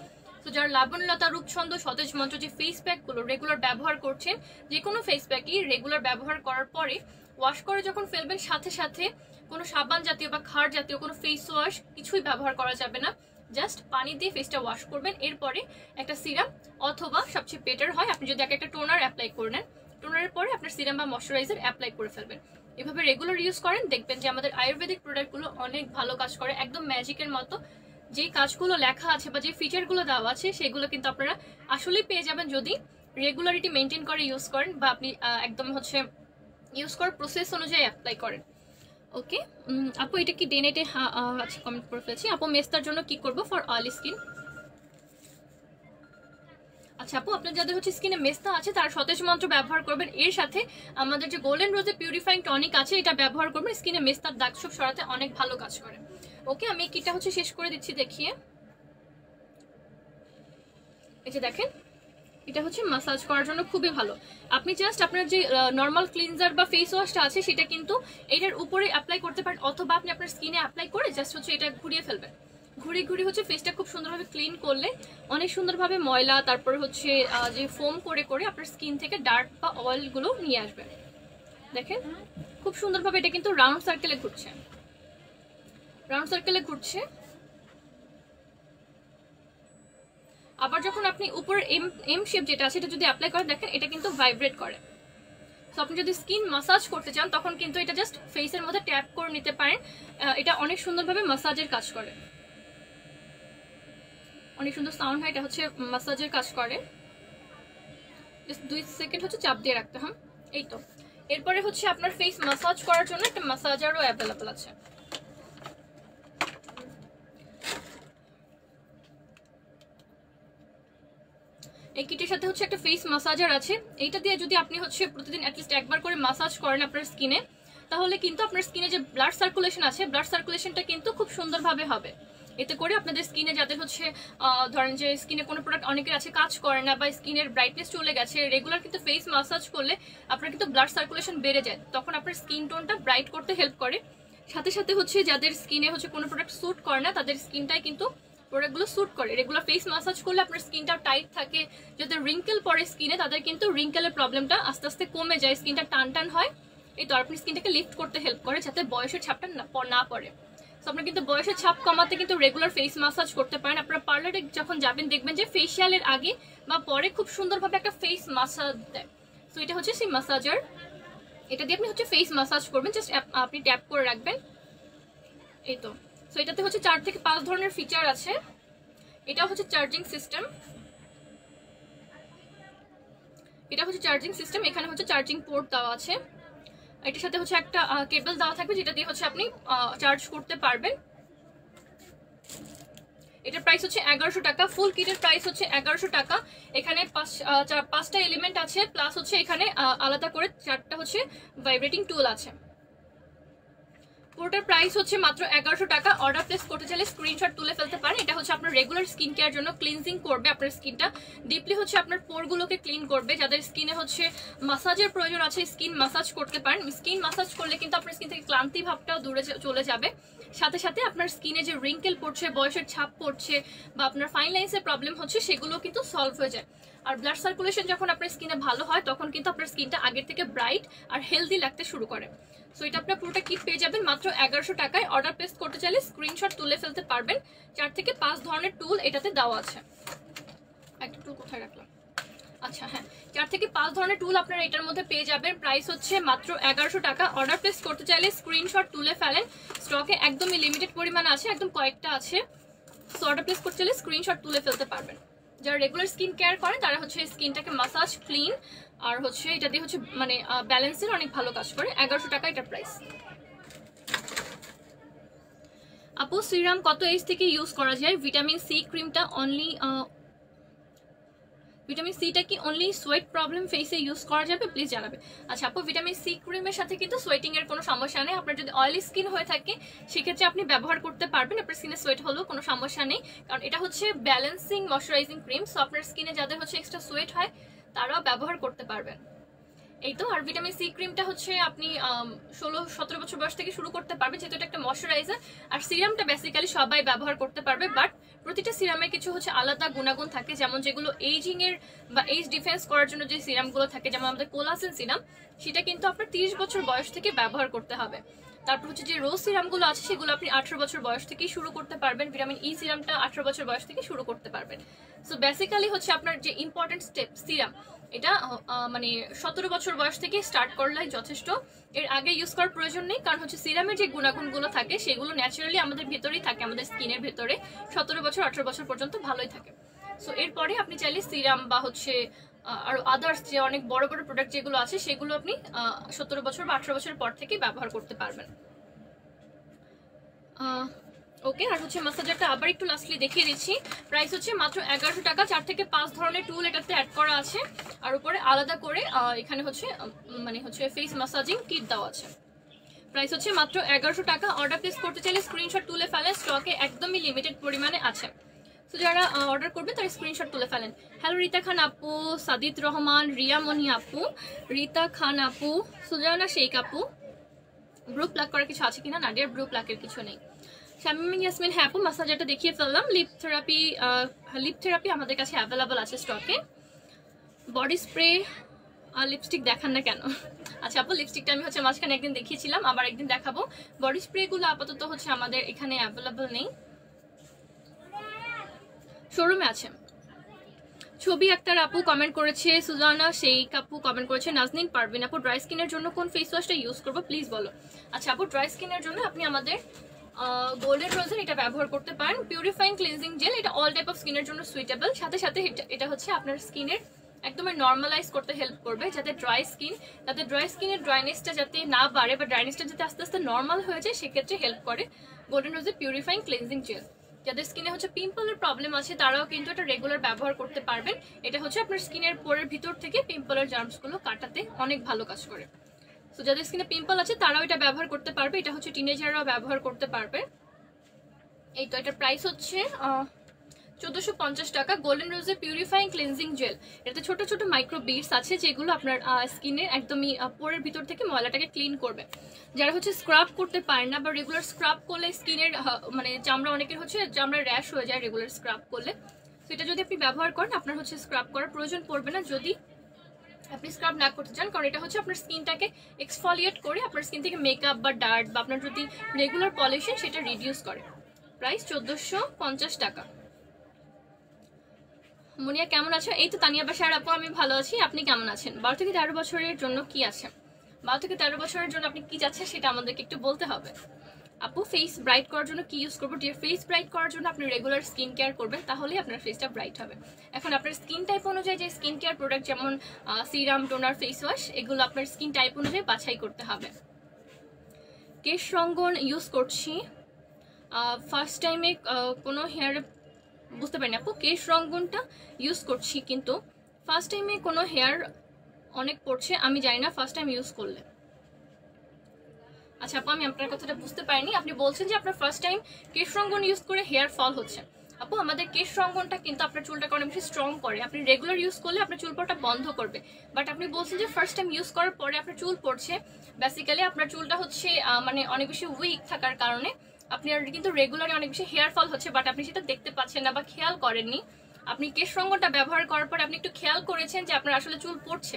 তো যারা লাবণলতা, রূপছন্দ, সতেজ মন্ত্র যে ফেস প্যাকগুলো রেগুলার ব্যবহার করছেন, যে কোনো ফেস প্যাকই রেগুলার ব্যবহার করার পরে ওয়াশ করে যখন ফেলবেন, সাথে সাথে কোনো সাবান জাতীয় বা খার জাতীয় কোনো ফেস ওয়াশ কিছুই ব্যবহার করা যাবে না। জাস্ট পানি দিয়ে ফেসটা ওয়াশ করবেন। এরপরে একটা সিরাম অথবা সবচেয়ে বেটার হয় আপনি যদি একটা টোনার অ্যাপ্লাই করে নেন, টোনারের পরে আপনার সিরাম বা ময়শ্চারাইজার অ্যাপ্লাই করে ফেলবেন। এভাবে রেগুলার ইউজ করেন, দেখবেন যে আমাদের আয়ুর্বেদিক প্রোডাক্টগুলো অনেক ভালো কাজ করে, একদম ম্যাজিকের মতো। যে কাজগুলো লেখা আছে বা যে ফিচারগুলো দেওয়া আছে সেগুলো কিন্তু আপনারা আসলেই পেয়ে যাবেন যদি রেগুলারিটি মেনটেন করে ইউজ করেন, বা আপনি একদম হচ্ছে ইউজ করার প্রসেস অনুযায়ী অ্যাপ্লাই করেন। ওকে আপু, এটা কি ডে নাইটে? আচ্ছা কমেন্ট করে ফেলেছি। আপু মেস্তার জন্য কি করব ফর অয়েলি স্কিন? আচ্ছা আপু, আপনার যাদের হচ্ছে স্কিনে মেস্তা আছে তারা সতেজ মন্ত্র ব্যবহার করবেন। এর সাথে আমাদের যে গোল্ডেন রোজের পিউরিফাইং টনিক আছে এটা ব্যবহার করবেন, স্কিনে মেস্তার দাগ সব সরাতে অনেক ভালো কাজ করে। ওকে, আমি এই কিটটা হচ্ছে শেষ করে দিচ্ছি দেখিয়ে। এই যে দেখেন এটা হচ্ছে মাসাজ করার জন্য খুবই ভালো। আপনি জাস্ট আপনার যে নর্মাল ক্লিনজার বা ফেস ওয়াশটা আছে সেটা কিন্তু এটার উপরে অ্যাপ্লাই করতে পারেন, অথবা আপনি আপনার স্কিনে অ্যাপ্লাই করে জাস্ট হচ্ছে এটা ঘুরিয়ে ফেলবেন। ঘুরিয়ে ঘুরিয়ে হচ্ছে ফেসটা খুব সুন্দরভাবে ক্লিন করলে অনেক সুন্দরভাবে ময়লা তারপর হচ্ছে যে ফোম করে করে আপনার স্কিন থেকে ডার্ক বা অয়েলগুলো নিয়ে আসবে। দেখেন খুব সুন্দরভাবে এটা কিন্তু রাউন্ড সার্কেলে ঘুরছে, রাউন্ড সার্কেলে ঘুরছে। আবার যখন আপনি উপরে এম শেপ যেটা আছে এটা যদি অ্যাপ্লাই করেন দেখেন এটা কিন্তু ভাইব্রেট করে। সো আপনি যদি স্কিন মাসাজ করতে চান তখন কিন্তু এটা জাস্ট ফেসের মধ্যে ট্যাপ করে নিতে পারেন। এটা অনেক সুন্দরভাবে মাসাজের কাজ করে, অনেক সুন্দর সাউন্ড হয়, এটা হচ্ছে মাসাজের কাজ করে। জাস্ট 2 সেকেন্ড হচ্ছে চাপ দিয়ে রাখতে হয়। এই তো এরপরে হচ্ছে আপনার ফেস মাসাজ করার জন্য একটা মাসাজারও অ্যাভেলেবল আছে। এই কিটের সাথে হচ্ছে একটা ফেস মাসাজার আছে। এইটা দিয়ে যদি আপনি হচ্ছে প্রতিদিন অ্যাটলিস্ট একবার করে মাসাজ করেন আপনার স্কিনে, তাহলে কিন্তু আপনার স্কিনে যে ব্লাড সার্কুলেশন আছে ব্লাড সার্কুলেশনটা কিন্তু খুব সুন্দরভাবে হবে। এতে করে আপনাদের স্কিনে যাদের হচ্ছে ধরেন যে স্কিনে কোনো প্রোডাক্ট অনেকের আছে কাজ করে না বা স্কিনের ব্রাইটনেস চলে গেছে, রেগুলার কিন্তু ফেস মাসাজ করলে আপনার কিন্তু ব্লাড সার্কুলেশন বেড়ে যায়, তখন আপনার স্কিন টোনটা ব্রাইট করতে হেল্প করে। সাথে সাথে হচ্ছে যাদের স্কিনে হচ্ছে কোনো প্রোডাক্ট স্যুট করে না তাদের স্কিনটাই কিন্তু প্রোডাক্টগুলো স্যুট করে। রেগুলার ফেস মাসাজ করলে আপনার স্কিনটা টাইট থাকে, যাদের রিঙ্কেল পড়ে স্কিনে তাদের কিন্তু রিঙ্কেলের প্রবলেমটা আস্তে আস্তে কমে যায়, স্কিনটা টান টান হয়। এই তো আপনি স্কিনটাকে লিফট করতে হেল্প করে যাতে বয়সের ছাপটা না পড়ে। সো আপনার কিন্তু বয়সের ছাপ কমাতে কিন্তু রেগুলার ফেস মাসাজ করতে পারেন। আপনারা পার্লারে যখন যাবেন দেখবেন যে ফেশিয়ালের আগে বা পরে খুব সুন্দরভাবে একটা ফেস মাসাজ দেয়। সো এটা হচ্ছে সেই মাসাজার, এটা দিয়ে আপনি হচ্ছে ফেস মাসাজ করবেন, জাস্ট আপনি ট্যাপ করে রাখবেন। এই তো সো এটাতে হচ্ছে 4 থেকে 5 ধরনের ফিচার আছে। এটা হচ্ছে চার্জিং সিস্টেম, এটা হচ্ছে চার্জিং সিস্টেম, এখানে হচ্ছে চার্জিং পোর্ট দেওয়া আছে। এটার সাথে হচ্ছে একটা কেবল দেওয়া থাকবে যেটা দিয়ে হচ্ছে আপনি চার্জ করতে পারবেন। এটার প্রাইস হচ্ছে 1100 টাকা, ফুল কিটের প্রাইস হচ্ছে 1100 টাকা। এখানে 5টা এলিমেন্ট আছে, প্লাস হচ্ছে এখানে আলাদা করে 4টা হচ্ছে ভাইব্রেটিং টুল আছে। পুরোটার প্রাইস হচ্ছে মাত্র 1100 টাকা। অর্ডার প্লেস করতে চাইলে স্ক্রিনশট তুলে ফেলতে পারেন। এটা হচ্ছে আপনার রেগুলার স্কিন কেয়ার জন্য ক্লিনজিং করবে আপনার স্কিনটা, ডিপলি হচ্ছে আপনার পোরগুলোকে ক্লিন করবে। যাদের স্কিনে হচ্ছে মাসাজের প্রয়োজন আছে স্কিন মাসাজ করতে পারেন। স্কিন মাসাজ করলে কিন্তু আপনার স্কিন থেকে ক্লান্তি ভাবটাও দূরে চলে যাবে। সাথে সাথে আপনার স্কিনে যে রিঙ্কেল পড়ছে, বয়সের ছাপ পড়ছে বা আপনার ফাইন লাইন্সের প্রবলেম হচ্ছে সেগুলো কিন্তু সলভ হয়ে যায়। আর ব্লাড সার্কুলেশন যখন আপনার স্কিনে ভালো হয় তখন কিন্তু আপনার স্কিনটা আগের থেকে ব্রাইট আর হেলদি লাগতে শুরু করে। সো এটা আপনার পুরোটা কিট পেয়ে যাবেন মাত্র 1100 টাকায়। অর্ডার প্লেস করতে চাইলে স্ক্রিনশট তুলে ফেলতে পারবেন। 4 থেকে 5 ধরনের টুল এটাতে দেওয়া আছে। একটা টুল কোথায় রাখলাম, আচ্ছা হ্যাঁ, 4 থেকে 5 ধরনের টুল আপনারা এটার মধ্যে পেয়ে যাবেন। প্রাইস হচ্ছে মাত্র 1100 টাকা। অর্ডার প্লেস করতে চাইলে স্ক্রিনশট তুলে ফেলেন, স্টকে একদমই লিমিটেড পরিমাণ আছে, একদম কয়েকটা আছে। সো অর্ডার প্লেস করতে চাইলে স্ক্রিনশট তুলে ফেলতে পারবেন। যারা রেগুলার স্কিন কেয়ার করেন তারা হচ্ছে স্কিনটাকে মাসাজ, ক্লিন আর হচ্ছে এটা দিয়ে হচ্ছে মানে ব্যালেন্সের অনেক ভালো কাজ করে। 1100 টাকা এটার প্রাইস। আপু সিরাম কত এজ থেকে ইউজ করা যায়? ভিটামিন সি ক্রিমটা অনলি ভিটামিন সিটা কি অনলি সোয়েট প্রবলেম ফেসে ইউজ করা যাবে? প্লিজ জানাবে। আচ্ছা আপু, ভিটামিন সি ক্রিমের সাথে কিন্তু সোয়েটিং এর কোনো সমস্যা নেই। আপনার যদি অয়েলি স্কিন হয়ে থাকে সেক্ষেত্রে আপনি ব্যবহার করতে পারবেন, আপনার স্কিনে সোয়েট হলেও কোনো সমস্যা নেই, কারণ এটা হচ্ছে ব্যালেন্সিং ময়শ্চারাইজিং ক্রিম। সো আপনার স্কিনে যাদের হচ্ছে এক্সট্রা সোয়েট হয় তারাও ব্যবহার করতে পারবেন। এই তো। আর ভিটামিন সি ক্রিমটা হচ্ছে আপনি 16-17 বছর বয়স থেকে শুরু করতে পারবেন, যেহেতু এটা একটা ময়শ্চারাইজার। আর সিরামটা বেসিক্যালি সবাই ব্যবহার করতে পারবে, বাট প্রতিটা সিরামের কিছু হচ্ছে আলাদা গুণাগুণ থাকে, যেমন যেগুলো এইজিং এর বা এইজ ডিফেন্স করার জন্য যে সিরামগুলো থাকে, যেমন আমাদের কোলাজেন সিরাম, সেটা কিন্তু আপনার 30 বছর বয়স থেকে ব্যবহার করতে হবে। তারপর হচ্ছে যে রোজ সিরামগুলো আছে সেগুলো আপনি 18 বছর বয়স থেকেই শুরু করতে পারবেন। ভিটামিন ই সিরামটা 18 বছর বয়স থেকে শুরু করতে পারবেন। সো বেসিক্যালি হচ্ছে আপনার যে ইম্পর্টেন্ট স্টেপ সিরাম, এটা মানে 17 বছর বয়স থেকে স্টার্ট করলেই যথেষ্ট, এর আগে ইউজ করার প্রয়োজন নেই। কারণ হচ্ছে সিরামের যে গুণাগুণগুলো থাকে সেগুলো ন্যাচারালি আমাদের ভেতরেই থাকে, আমাদের স্কিনের ভেতরে 17 বছর 18 বছর পর্যন্ত ভালোই থাকে। সো এরপরে আপনি চাইলে সিরাম বা হচ্ছে আর আদার্স যে অনেক বড় বড় প্রোডাক্ট যেগুলো আছে সেগুলো আপনি 17 বছর বা 18 বছর পর থেকে ব্যবহার করতে পারবেন। ওকে। আর হচ্ছে মাসাজারটা আবার একটু লাস্টলি দেখিয়ে দিচ্ছি। প্রাইস হচ্ছে মাত্র 1100 টাকা। 4 থেকে 5 ধরনের টুল এটাতে অ্যাড করা আছে, আর উপরে আলাদা করে এখানে হচ্ছে মানে হচ্ছে ফেস মাসাজিং কিট দেওয়া আছে। প্রাইস হচ্ছে মাত্র 1100 টাকা। অর্ডার প্লেস করতে চাইলে স্ক্রিনশট তুলে ফেলে, স্টকে একদমই লিমিটেড পরিমাণে আছে। সো যারা অর্ডার করবে তারা স্ক্রিনশট তুলে ফেলেন। হ্যালো রিতা খান আপু, সাদিত রহমান, রিয়া মনি আপু, রিতা খান আপু, সুজানা শেখ আপু। ব্রু প্লাক করার কিছু আছে কিনা? নাডিয়ার ব্রু প্লাকের কিছু নেই। শামিম ইয়াসমিন, হ্যাঁ আপু মাসাজারটা দেখিয়ে ফেললাম। লিপ থেরাপি আমাদের কাছে অ্যাভেলেবল আছে স্টকে। বডি স্প্রে লিপস্টিক দেখান না কেন? আচ্ছা আপু, লিপস্টিকটা আমি হচ্ছে মাঝখানে একদিন দেখিয়েছিলাম, আবার একদিন দেখাবো। বডি স্প্রেগুলো আপাতত হচ্ছে আমাদের এখানে অ্যাভেলেবল নেই, শোরুমে আছে। ছবি আক্তার আপু কমেন্ট করেছে, সুজানা শেখ আপু কমেন্ট করেছে, নাজনীন পারভিন আপু ড্রাই স্কিনের জন্য কোন ফেস ওয়াশটা ইউজ করবো প্লিজ বলো। আচ্ছা আপু, ড্রাই স্কিনের জন্য আপনি আমাদের গোল্ডেন রোজের এটা ব্যবহার করতে পারেন, পিউরিফাইং ক্লিনজিং জেল। এটা অল টাইপ অফ স্কিনের জন্য সুইটেবল। সাথে সাথে এটা হচ্ছে আপনার স্কিনের একদমই নর্মালাইজ করতে হেল্প করবে, যাতে ড্রাই স্কিনের ড্রাইনেসটা যাতে না বাড়ে বা ড্রাইনেসটা যাতে আস্তে আস্তে নর্মাল হয়ে যায়, সেক্ষেত্রে হেল্প করে গোল্ডেন রোজের পিউরিফাইং ক্লিনজিং জেল। যাদের স্কিনে হচ্ছে পিম্পলের প্রবলেম আছে তারাও কিন্তু এটা রেগুলার ব্যবহার করতে পারবেন। এটা হচ্ছে আপনার স্কিনের পোরের ভিতর থেকে পিম্পলের জার্মসগুলো কাটাতে অনেক ভালো কাজ করে। সো যাদের স্কিনে পিম্পল আছে তারাও এটা ব্যবহার করতে পারবে। এটা হচ্ছে টিনেজাররাও ব্যবহার করতে পারবে। এই তো এটার প্রাইস হচ্ছে 1450 টাকা। গোল্ডেন রোজের পিউরিফাইং ক্লিনজিং জেল, এটাতে ছোট ছোট মাইক্রো বিডস আছে যেগুলো আপনার স্কিনের একদমই পোরের ভিতর থেকে ময়লাটাকে ক্লিন করবে। যারা হচ্ছে স্ক্রাব করতে পারেন না বা রেগুলার স্ক্রাব করলে স্কিনের মানে চামড়া, অনেকের হচ্ছে চামড়া র্যাশ হয়ে যায় রেগুলার স্ক্রাব করলে, তো এটা যদি আপনি ব্যবহার করেন আপনার হচ্ছে স্ক্রাব করার প্রয়োজন পড়বে না যদি আপনি স্ক্রাব না করতে চান, কারণ এটা হচ্ছে আপনার স্কিনটাকে এক্সফলিয়েট করে আপনার স্কিন থেকে মেকআপ বা ডার্ট বা আপনার যদি রেগুলার পলিউশন সেটা রিডিউস করে। প্রাইস 1450 টাকা। মুনিয়া কেমন আছো? এই তো তানিয়া বাসার আপু, আমি ভালো আছি, আপনি কেমন আছেন? 12 থেকে 13 বছরের জন্য কি আছে? 12 থেকে 13 বছরের জন্য আপনি কি চাচ্ছেন সেটা আমাদেরকে একটু বলতে হবে। আপু ফেস ব্রাইট করার জন্য কি ইউজ করবো? ডিয়ার, ফেস ব্রাইট করার জন্য আপনি রেগুলার স্কিন কেয়ার করবেন, তাহলেই আপনার ফেসটা ব্রাইট হবে। এখন আপনার স্কিন টাইপ অনুযায়ী যে স্কিন কেয়ার প্রোডাক্ট যেমন সিরাম, টোনার, ফেস ওয়াশ, এগুলো আপনার স্কিন টাইপ অনুযায়ী বাছাই করতে হবে। কেশ রঙ্গন ইউজ করছি, ফার্স্ট টাইমে কোনো হেয়ার বুঝতে পারিনি আপু। কেশ রঙ্গনটা ইউজ করছি কিন্তু ফার্স্ট টাইমে কোনো হেয়ার অনেক পড়ছে, আমি জানি না ফার্স্ট টাইম ইউজ করলে। আচ্ছা আপু, আমি আপনার কথাটা বুঝতে পারিনি। আপনি বলছেন যে আপনার ফার্স্ট টাইম কেশ রঙ্গন ইউজ করে হেয়ার ফল হচ্ছে। আপু আমাদের কেশ রঙ্গনটা কিন্তু আপনার চুলটাকে অনেক বেশি স্ট্রং করে, আপনি রেগুলার ইউজ করলে আপনার চুল পড়াটা বন্ধ করবে। বাট আপনি বলছেন যে ফার্স্ট টাইম ইউজ করার পরে আপনার চুল পড়ছে, বেসিক্যালি আপনার চুলটা হচ্ছে মানে অনেক বেশি উইক থাকার কারণে আপনার কিন্তু রেগুলারই অনেক বেশি হেয়ার ফল হচ্ছে, বাট আপনি সেটা দেখতে পাচ্ছেন না বা খেয়াল করেননি। আপনি কেশ রঙ্গনটা ব্যবহার করার পরে আপনি একটু খেয়াল করেছেন যে আপনার আসলে চুল পড়ছে,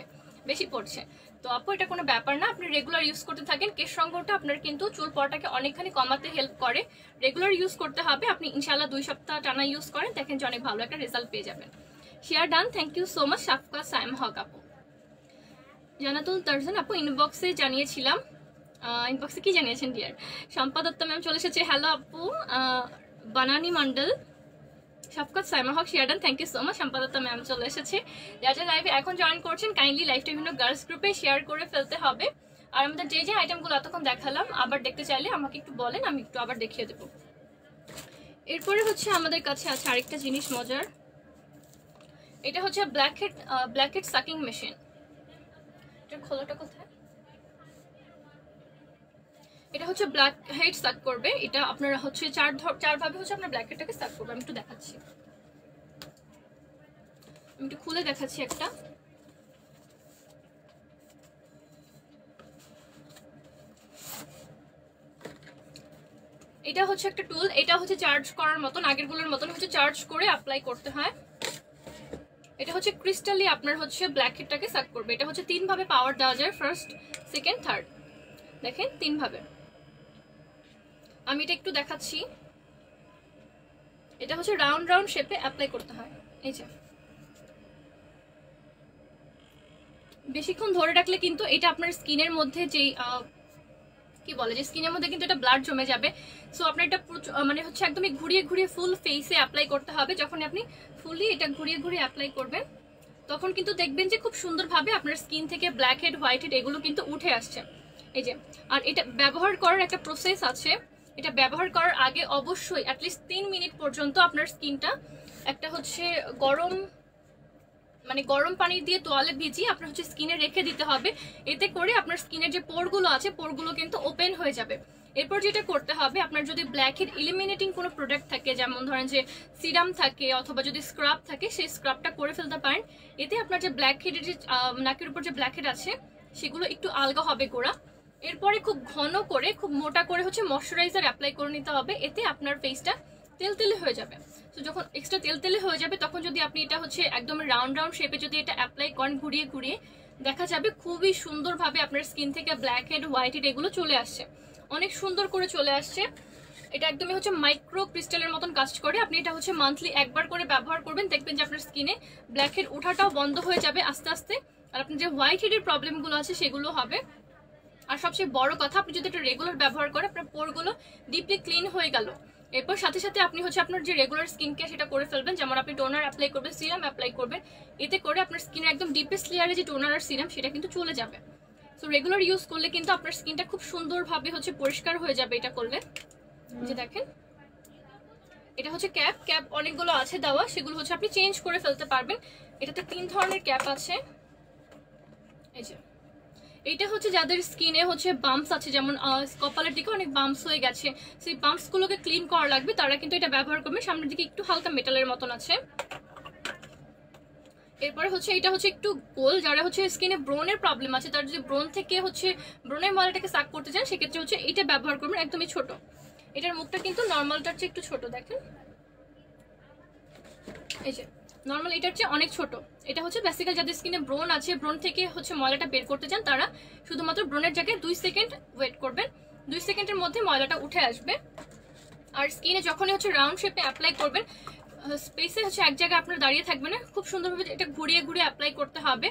বেশি পড়ছে। তো আপু এটা কোনো ব্যাপার না, আপনি রেগুলার ইউজ করতে থাকেন। কেশ রঙ্গনটা আপনার কিন্তু চুল পড়াটাকে অনেকখানি কমাতে হেল্প করে। রেগুলার ইউজ করতে হবে, আপনি ইনশাআল্লাহ 2 সপ্তাহ টানা ইউজ করেন, দেখেন যে অনেক ভালো একটা রেজাল্ট পেয়ে যাবেন। Share done, thank you so much. Shafka Saim Haque আপু। জানাতুল তারজান আপু ইনবক্সে জানিয়েছিলাম, ইনবক্সে কি জানিয়েছেন ডিয়ার? সম্পা দত্ত ম্যাম চলে এসেছে, হ্যালো আপু। Banani Mondal, Shafkat Saima Haque, share done, thank you so much. সম্পাদতা ম্যাম চলে এসেছে। যারা যারা লাইভে এখন জয়েন করছেন কাইন্ডলি লাইভটা বিভিন্ন গার্লস গ্রুপে শেয়ার করে ফেলতে হবে। আর আমাদের যে যে আইটেমগুলো এতক্ষণ দেখালাম আবার দেখতে চাইলে আমাকে একটু বলেন, আমি একটু আবার দেখিয়ে দেবো। এরপরে হচ্ছে আমাদের কাছে আছে আরেকটা জিনিস মজার, এটা হচ্ছে ব্ল্যাকহেড সাকিং মেশিন। এটা খোলাটা কোথায়? এটা হচ্ছে ব্ল্যাক হেড সাক করবে। এটা আপনারা হচ্ছে চার ভাবে হচ্ছে আপনার ব্ল্যাক হেডটাকে সাক করবে। আমি একটু দেখাচ্ছি, আমি একটু খুলে দেখাচ্ছি একটা। এটা হচ্ছে একটা টুল, এটা হচ্ছে চার্জ করার মতন, আগেরগুলোর মতন হচ্ছে চার্জ করে অ্যাপ্লাই করতে হয়। এটা হচ্ছে ক্রিস্টালি আপনার হচ্ছে ব্ল্যাক হেডটাকে সাক করবে। এটা হচ্ছে 3 ভাবে পাওয়ার দেওয়া যায়, ফার্স্ট, সেকেন্ড, থার্ড। দেখেন 3 ভাবে। আমি এটা একটু দেখাচ্ছি। এটা হচ্ছে রাউন্ড রাউন্ড শেপে অ্যাপ্লাই করতে হয়। এই যে বেশিক্ষণ ধরে রাখলে কিন্তু এটা আপনার স্কিনের মধ্যে যেই কি বলে যে স্কিনের মধ্যে কিন্তু এটা ব্লাড জমে যাবে। সো আপনার এটা মানে হচ্ছে একদমই ঘুরিয়ে ঘুরিয়ে ফুল ফেসে অ্যাপ্লাই করতে হবে। যখন আপনি ফুলি এটা ঘুরিয়ে ঘুরিয়ে অ্যাপ্লাই করবেন তখন কিন্তু দেখবেন যে খুব সুন্দরভাবে আপনার স্কিন থেকে ব্ল্যাক হেড, হোয়াইট হেড এগুলো কিন্তু উঠে আসছে। এই যে, আর এটা ব্যবহার করার একটা প্রসেস আছে। এটা ব্যবহার করার আগে অবশ্যই অ্যাটলিস্ট 3 মিনিট পর্যন্ত আপনার স্কিনটা একটা হচ্ছে গরম পানি দিয়ে তোয়ালে ভিজিয়ে আপনার হচ্ছে স্কিনে রেখে দিতে হবে। এতে করে আপনার স্কিনের যে পোরগুলো আছে পোরগুলো কিন্তু ওপেন হয়ে যাবে। এরপর যেটা করতে হবে, আপনার যদি ব্ল্যাকহেড ইলিমিনেটিং কোনো প্রোডাক্ট থাকে, যেমন ধরেন যে সিরাম থাকে অথবা যদি স্ক্রাব থাকে, সেই স্ক্রাবটা করে ফেলতে পারেন। এতে আপনার যে ব্ল্যাকহেডের যে নাকের উপর যে ব্ল্যাকহেড আছে সেগুলো একটু আলগা হবে গোড়া। এরপরে খুব ঘন করে খুব মোটা করে হচ্ছে ময়শ্চারাইজার অ্যাপ্লাই করে নিতে হবে। এতে আপনার ফেসটা তেলতেলে হয়ে যাবে। তো যখন এক্সট্রা তেলতেলে হয়ে যাবে তখন যদি আপনি এটা হচ্ছে একদম রাউন্ড রাউন্ড শেপে যদি এটা অ্যাপ্লাই করেন ঘুরিয়ে ঘুরিয়ে, দেখা যাবে খুবই সুন্দরভাবে আপনার স্কিন থেকে ব্ল্যাক হেড হোয়াইট হেড এগুলো চলে আসছে, অনেক সুন্দর করে চলে আসছে। এটা একদমই হচ্ছে মাইক্রো ক্রিস্টালের মতন কাজ করে। আপনি এটা হচ্ছে মান্থলি একবার করে ব্যবহার করবেন, দেখবেন যে আপনার স্কিনে ব্ল্যাক হেড ওঠাটাও বন্ধ হয়ে যাবে আস্তে আস্তে, আর আপনার যে হোয়াইট হেডের প্রবলেমগুলো আছে সেগুলো হবে। আর সবচেয়ে বড় কথা, আপনি যদি এটা রেগুলার ব্যবহার করেন আপনার পোরগুলো ডিপলি ক্লিন হয়ে গেল। এরপর সাথে সাথে আপনি হচ্ছে আপনার যে রেগুলার স্কিন কেয়ার সেটা করে ফেলবেন, যেমন আপনি টোনার অ্যাপ্লাই করবেন, সিরাম অ্যাপ্লাই করবেন। এতে করে আপনার স্কিনের একদম ডিপেস্ট লেয়ারে যে টোনার আর সিরাম সেটা কিন্তু চলে যাবে। সো রেগুলার ইউজ করলে কিন্তু আপনার স্কিনটা খুব সুন্দরভাবে হচ্ছে পরিষ্কার হয়ে যাবে এটা করলে। যে দেখেন এটা হচ্ছে ক্যাপ অনেকগুলো আছে দেওয়া, সেগুলো হচ্ছে আপনি চেঞ্জ করে ফেলতে পারবেন। এটাতে 3 ধরনের ক্যাপ আছে। এই যে এইটা হচ্ছে যাদের স্কিনে হচ্ছে বাম্পস আছে, যেমন কপালের দিকে অনেক বাম্পস হয়ে গেছে, সেই বাম্পসগুলোকে ক্লিন করা লাগবে, তারা কিন্তু এটা ব্যবহার করবে। সামনের দিকে একটু হালকা মেটালের মতন আছে। এরপরে হচ্ছে এটা হচ্ছে একটু গোল, যারা হচ্ছে স্কিনে ব্রনের প্রবলেম আছে, তারা যদি ব্রন থেকে হচ্ছে ব্রনের ময়লাটাকে সাক করতে চান সেক্ষেত্রে হচ্ছে এটা ব্যবহার করবেন। একদমই ছোট, এটার মুখটা কিন্তু নর্মালটার চেয়ে একটু ছোট, দেখেন এই যে নর্মাল এটার চেয়ে অনেক ছোট। এটা হচ্ছে বেসিক্যালি যাদের স্কিনে ব্রন আছে, ব্রন থেকে হচ্ছে ময়লাটা বের করতে চান, তারা শুধুমাত্র ব্রনের জায়গায় 2 সেকেন্ড ওয়েট করবেন, 2 সেকেন্ডের মধ্যে ময়লাটা উঠে আসবে। আর স্কিনে যখনই হচ্ছে রাউন্ড শেপে অ্যাপ্লাই করবেন, স্পেসে হচ্ছে এক জায়গায় আপনার দাঁড়িয়ে থাকবে না, খুব সুন্দরভাবে এটা ঘুরিয়ে ঘুরিয়ে অ্যাপ্লাই করতে হবে।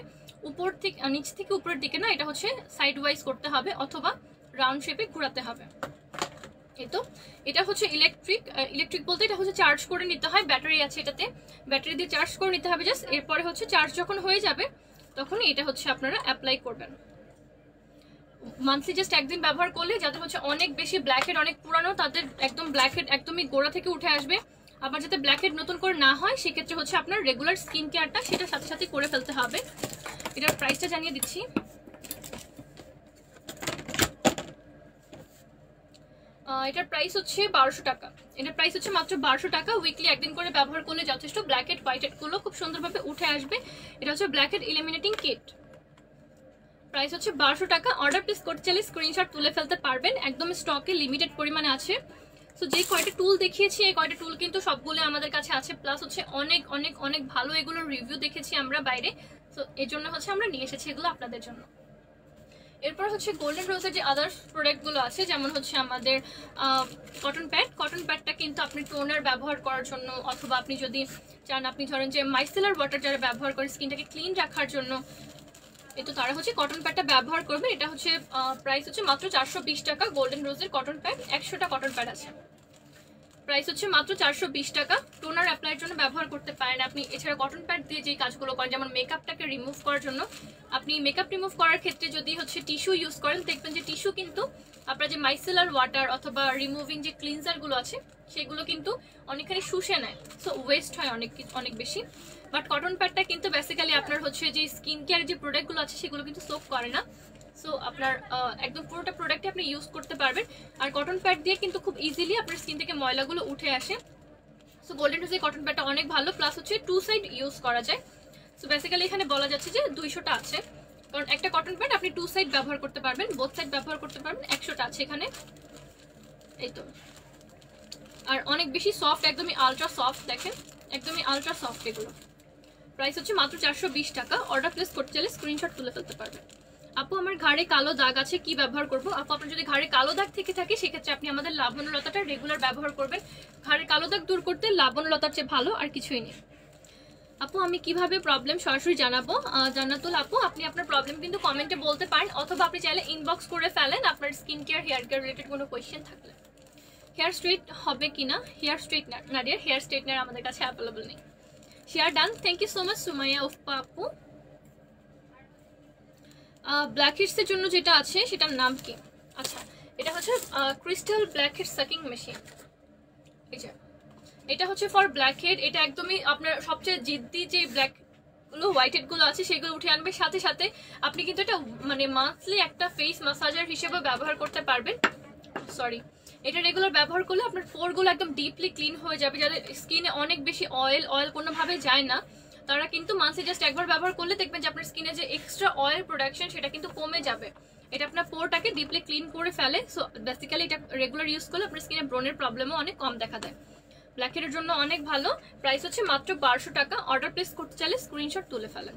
উপর থেকে নিচ থেকে উপরের দিকে না, এটা হচ্ছে সাইড ওয়াইজ করতে হবে অথবা রাউন্ড শেপে ঘোরাতে হবে। এই তো এটা হচ্ছে ইলেকট্রিক বলতে এটা হচ্ছে চার্জ করে নিতে হয়, ব্যাটারি আছে এটাতে, ব্যাটারি দিয়ে চার্জ করে নিতে হবে জাস্ট। এরপরে হচ্ছে চার্জ যখন হয়ে যাবে তখনই এটা হচ্ছে আপনারা অ্যাপ্লাই করবেন। মান্থলি জাস্ট একদিন ব্যবহার করলে, যাদের হচ্ছে অনেক বেশি ব্ল্যাকহেড অনেক পুরানো, তাদের একদম ব্ল্যাকহেড একদমই গোড়া থেকে উঠে আসবে। আবার যাতে ব্ল্যাকহেড নতুন করে না হয় সেক্ষেত্রে হচ্ছে আপনার রেগুলার স্কিন কেয়ারটা সেটা সাথে সাথে করে ফেলতে হবে। এটার প্রাইসটা জানিয়ে দিচ্ছি। এটার প্রাইস হচ্ছে 1200 টাকা। এটার প্রাইস হচ্ছে মাত্র 1200 টাকা। উইকলি একদিন করে ব্যবহার করলে যথেষ্ট, ব্ল্যাকহেড হোয়াইট হেড গুলো খুব সুন্দরভাবে উঠে আসবে। এটা হচ্ছে ব্ল্যাকহেড এলিমিনেটিং কিট, প্রাইস হচ্ছে 1200 টাকা। অর্ডার প্লেস করতে চাইলে স্ক্রিনশট তুলে ফেলতে পারবেন, একদম স্টকে লিমিটেড পরিমাণে আছে। সো যে কয়টা টুল দেখিয়েছি এই কয়টা টুল কিন্তু সবগুলো আমাদের কাছে আছে, প্লাস হচ্ছে অনেক অনেক অনেক ভালো এগুলোর রিভিউ দেখেছি আমরা বাইরে। সো এর জন্য হচ্ছে আমরা নিয়ে এসেছি এগুলো আপনাদের জন্য। এরপর হচ্ছে গোল্ডেন রোজের যে আদার্স প্রোডাক্টগুলো আছে, যেমন হচ্ছে আমাদের কটন প্যাডটা কিন্তু আপনি টোনার ব্যবহার করার জন্য, অথবা আপনি যদি চান, আপনি ধরেন যে মাইসেলার ওয়াটার যারা ব্যবহার করে স্কিনটাকে ক্লিন রাখার জন্য, তো তারা হচ্ছে কটন প্যাডটা ব্যবহার করবেন। এটা হচ্ছে প্রাইস হচ্ছে মাত্র 420 টাকা। গোল্ডেন রোজের কটন প্যাড 100টা কটন প্যাড আছে, প্রাইস হচ্ছে মাত্র 420 টাকা। টোনার অ্যাপ্লাইয়ের জন্য ব্যবহার করতে পারেন আপনি। এছাড়া কটন প্যাড দিয়ে যে কাজগুলো করেন, যেমন মেকআপটাকে রিমুভ করার জন্য, আপনি মেকআপ রিমুভ করার ক্ষেত্রে যদি হচ্ছে টিস্যু ইউজ করেন, দেখবেন যে টিস্যু কিন্তু আপনার যে মাইসেলার ওয়াটার অথবা রিমুভিং যে ক্লিনজারগুলো আছে সেগুলো কিন্তু অনেকখানি শুষে নেয়, সো ওয়েস্ট হয় অনেক বেশি। বাট কটন প্যাডটা কিন্তু বেসিক্যালি আপনার হচ্ছে যে স্কিন কেয়ার যে প্রোডাক্টগুলো আছে সেগুলো কিন্তু সোক করে না, সো আপনার একদম পুরোটা প্রোডাক্টে আপনি ইউজ করতে পারবেন। আর কটন প্যাড দিয়ে কিন্তু খুব ইজিলি আপনার স্কিন থেকে ময়লাগুলো উঠে আসে। সো গোল্ডেন রোজের কটন প্যাডটা অনেক ভালো, প্লাস হচ্ছে 2 সাইড ইউজ করা যায়। সো বেসিক্যালি এখানে বলা যাচ্ছে যে 200টা আছে, কারণ একটা কটন প্যাড আপনি 2 সাইড ব্যবহার করতে পারবেন, বোথ সাইড ব্যবহার করতে পারবেন। 100টা আছে এখানে, এই তো। আর অনেক বেশি সফট, একদমই আলট্রা সফট, দেখেন একদমই আলট্রা সফট এগুলো। প্রাইস হচ্ছে মাত্র 420 টাকা। অর্ডার প্লেস করতে চাইলে স্ক্রিনশট তুলে ফেলতে পারবেন। আপু আমার ঘাড়ে কালো দাগ আছে, কি ব্যবহার করব? আপু আপনার যদি ঘাড়ে কালো দাগ থেকে থাকে সেক্ষেত্রে আপনি আমাদের লাবণ্যলতাটা রেগুলার ব্যবহার করবেন। ঘাড়ে কালো দাগ দূর করতে লাবণ্যলতার চেয়ে ভালো আর কিছুই নেই। আপু আমি কিভাবে প্রবলেম সরাসরি জানাবো? জান্নাতুল আপু, আপনি আপনার প্রবলেম কিন্তু কমেন্টে বলতে পারেন, অথবা আপনি চাইলে ইনবক্স করে ফেলেন আপনার skin care hair care related কোনো কোয়েশ্চেন থাকলে। হেয়ার স্ট্রেট হবে কিনা? হেয়ার স্ট্রেটনার নাডিয়ার হেয়ার স্ট্রেটনার আমাদের কাছে অ্যাভেলেবল নেই। Share done, thank you so much Sumaiya উফপা আপু। ব্ল্যাকহেডসের জন্য যেটা আছে সেটার নাম কি? আচ্ছা, এটা হচ্ছে ক্রিস্টাল ব্ল্যাকহেড সাকিং মেশিন। এই যে এটা হচ্ছে ফর ব্ল্যাকহেড। এটা একদমই আপনার সবচেয়ে জিদ্দি যে ব্ল্যাক গুলো হোয়াইট হেড গুলো আছে সেগুলো উঠে আনবে। সাথে সাথে আপনি কিন্তু এটা মানে মান্থলি একটা ফেস ম্যাসাজার হিসেবে ব্যবহার করতে পারবেন। সরি, এটা রেগুলার ব্যবহার করলে আপনার পোরগুলো একদম ডিপলি ক্লিন হয়ে যাবে। যাদের স্কিনে অনেক বেশি অয়েল কোনোভাবে যায় না, তারা কিন্তু মান্থলি জাস্ট একবার ব্যবহার করলে দেখবেন যে আপনার স্কিনে যে এক্সট্রা অয়েল প্রোডাকশন সেটা কিন্তু কমে যাবে। এটা আপনার পোরটাকে ডিপলি ক্লিন করে ফেলে। সো বেসিক্যালি এটা রেগুলার ইউজ করলে আপনার স্কিনে ব্রণের প্রবলেমও অনেক কম দেখা দেয়। ব্ল্যাকহেডের জন্য অনেক ভালো। প্রাইস হচ্ছে মাত্র 1200 টাকা। অর্ডার প্লেস করতে চাইলে স্ক্রিনশট তুলে ফেলেন।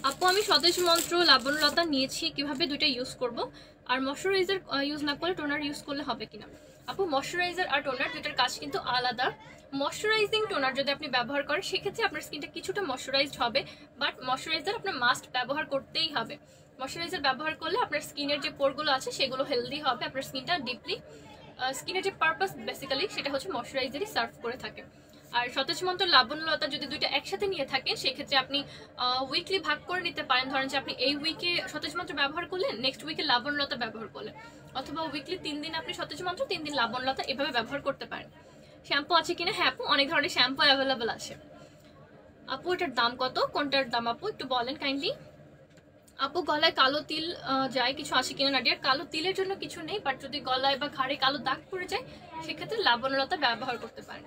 আপু আমি স্বদেশ মন্ত্র লাবণ্যলতা নিয়েছি, কিভাবে দুইটা ইউজ করব, আর ময়শ্চারাইজার ইউজ না করে টোনার ইউজ করলে হবে কিনা? আপু ময়শ্চারাইজার আর টোনার দুটার কাজ কিন্তু আলাদা। ময়শ্চারাইজিং টোনার যদি আপনি ব্যবহার করেন সেক্ষেত্রে আপনার স্কিনটা কিছুটা ময়শ্চারাইজড হবে, বাট ময়শ্চারাইজার আপনার মাস্ট ব্যবহার করতেই হবে। ময়শ্চারাইজার ব্যবহার করলে আপনার স্কিনের যে পোরগুলো আছে সেগুলো হেলদি হবে, আপনার স্কিনটা ডিপলি, স্কিনের যে পারপাস বেসিক্যালি সেটা হচ্ছে ময়শ্চারাইজারই সার্ভ করে থাকে। আর সতেজ মন্ত্র লাবণ্যলতা যদি দুইটা একসাথে নিয়ে থাকেন সেক্ষেত্রে আপনি উইকলি ভাগ করে নিতে পারেন। ধরেন যে আপনি এই উইকে সতেজ মন্ত্র ব্যবহার করলেন, নেক্সট উইকে লাবণ্যলতা ব্যবহার করলেন, অথবা উইকলি 3 দিন আপনি সতেজ মন্ত্র, 3 দিন লাবণ্যলতা, এভাবে ব্যবহার করতে পারেন। শ্যাম্পু আছে কিনা? হ্যাঁ আপু, অনেক ধরনের শ্যাম্পু অ্যাভেলেবেল আছে। আপু এটার দাম কত? কোনটার দাম আপু একটু বলেন কাইন্ডলি। আপু গলায় কালো তিল যায়, কিছু আসে কিনা? নাডিয়ার কালো তিলের জন্য কিছু নেই, বাট যদি গলায় বা ঘাড়ে কালো দাগ পড়ে যায় সেক্ষেত্রে লাবণ্যলতা ব্যবহার করতে পারেন।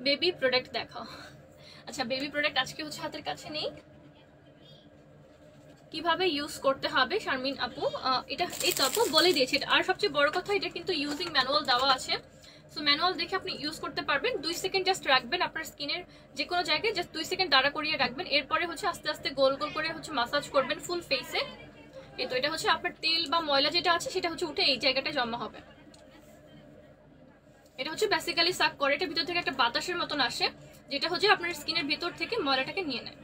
বেবি প্রোডাক্ট দেখাও। আচ্ছা বেবি প্রোডাক্ট আজকে হচ্ছে হাতের কাছে নেই। কিভাবে ইউজ করতে হবে শারমিন আপু? এটা এই তো আপু বলে দিয়েছে। আর সবচেয়ে বড় কথা, এটা কিন্তু ইউজিং ম্যানুয়াল দেওয়া আছে। সো ম্যানুয়াল দেখে আপনি ইউজ করতে পারবেন। 2 সেকেন্ড জাস্ট রাখবেন আপনার স্কিনের যে কোনো জায়গায়, জাস্ট 2 সেকেন্ড দাঁড়া করিয়ে রাখবেন। এরপরে হচ্ছে আস্তে আস্তে গোল গোল করে হচ্ছে মাসাজ করবেন ফুল ফেসে। এই তো এটা হচ্ছে আপনার তেল বা ময়লা যেটা আছে সেটা হচ্ছে উঠে এই জায়গাটা জমা হবে। এটা হচ্ছে বেসিক্যালি সাক করে, এটা ভিতর থেকে একটা বাতাসের মতন আসে যেটা হচ্ছে আপনার স্কিনের ভিতর থেকে ময়লাটাকে নিয়ে নেয়।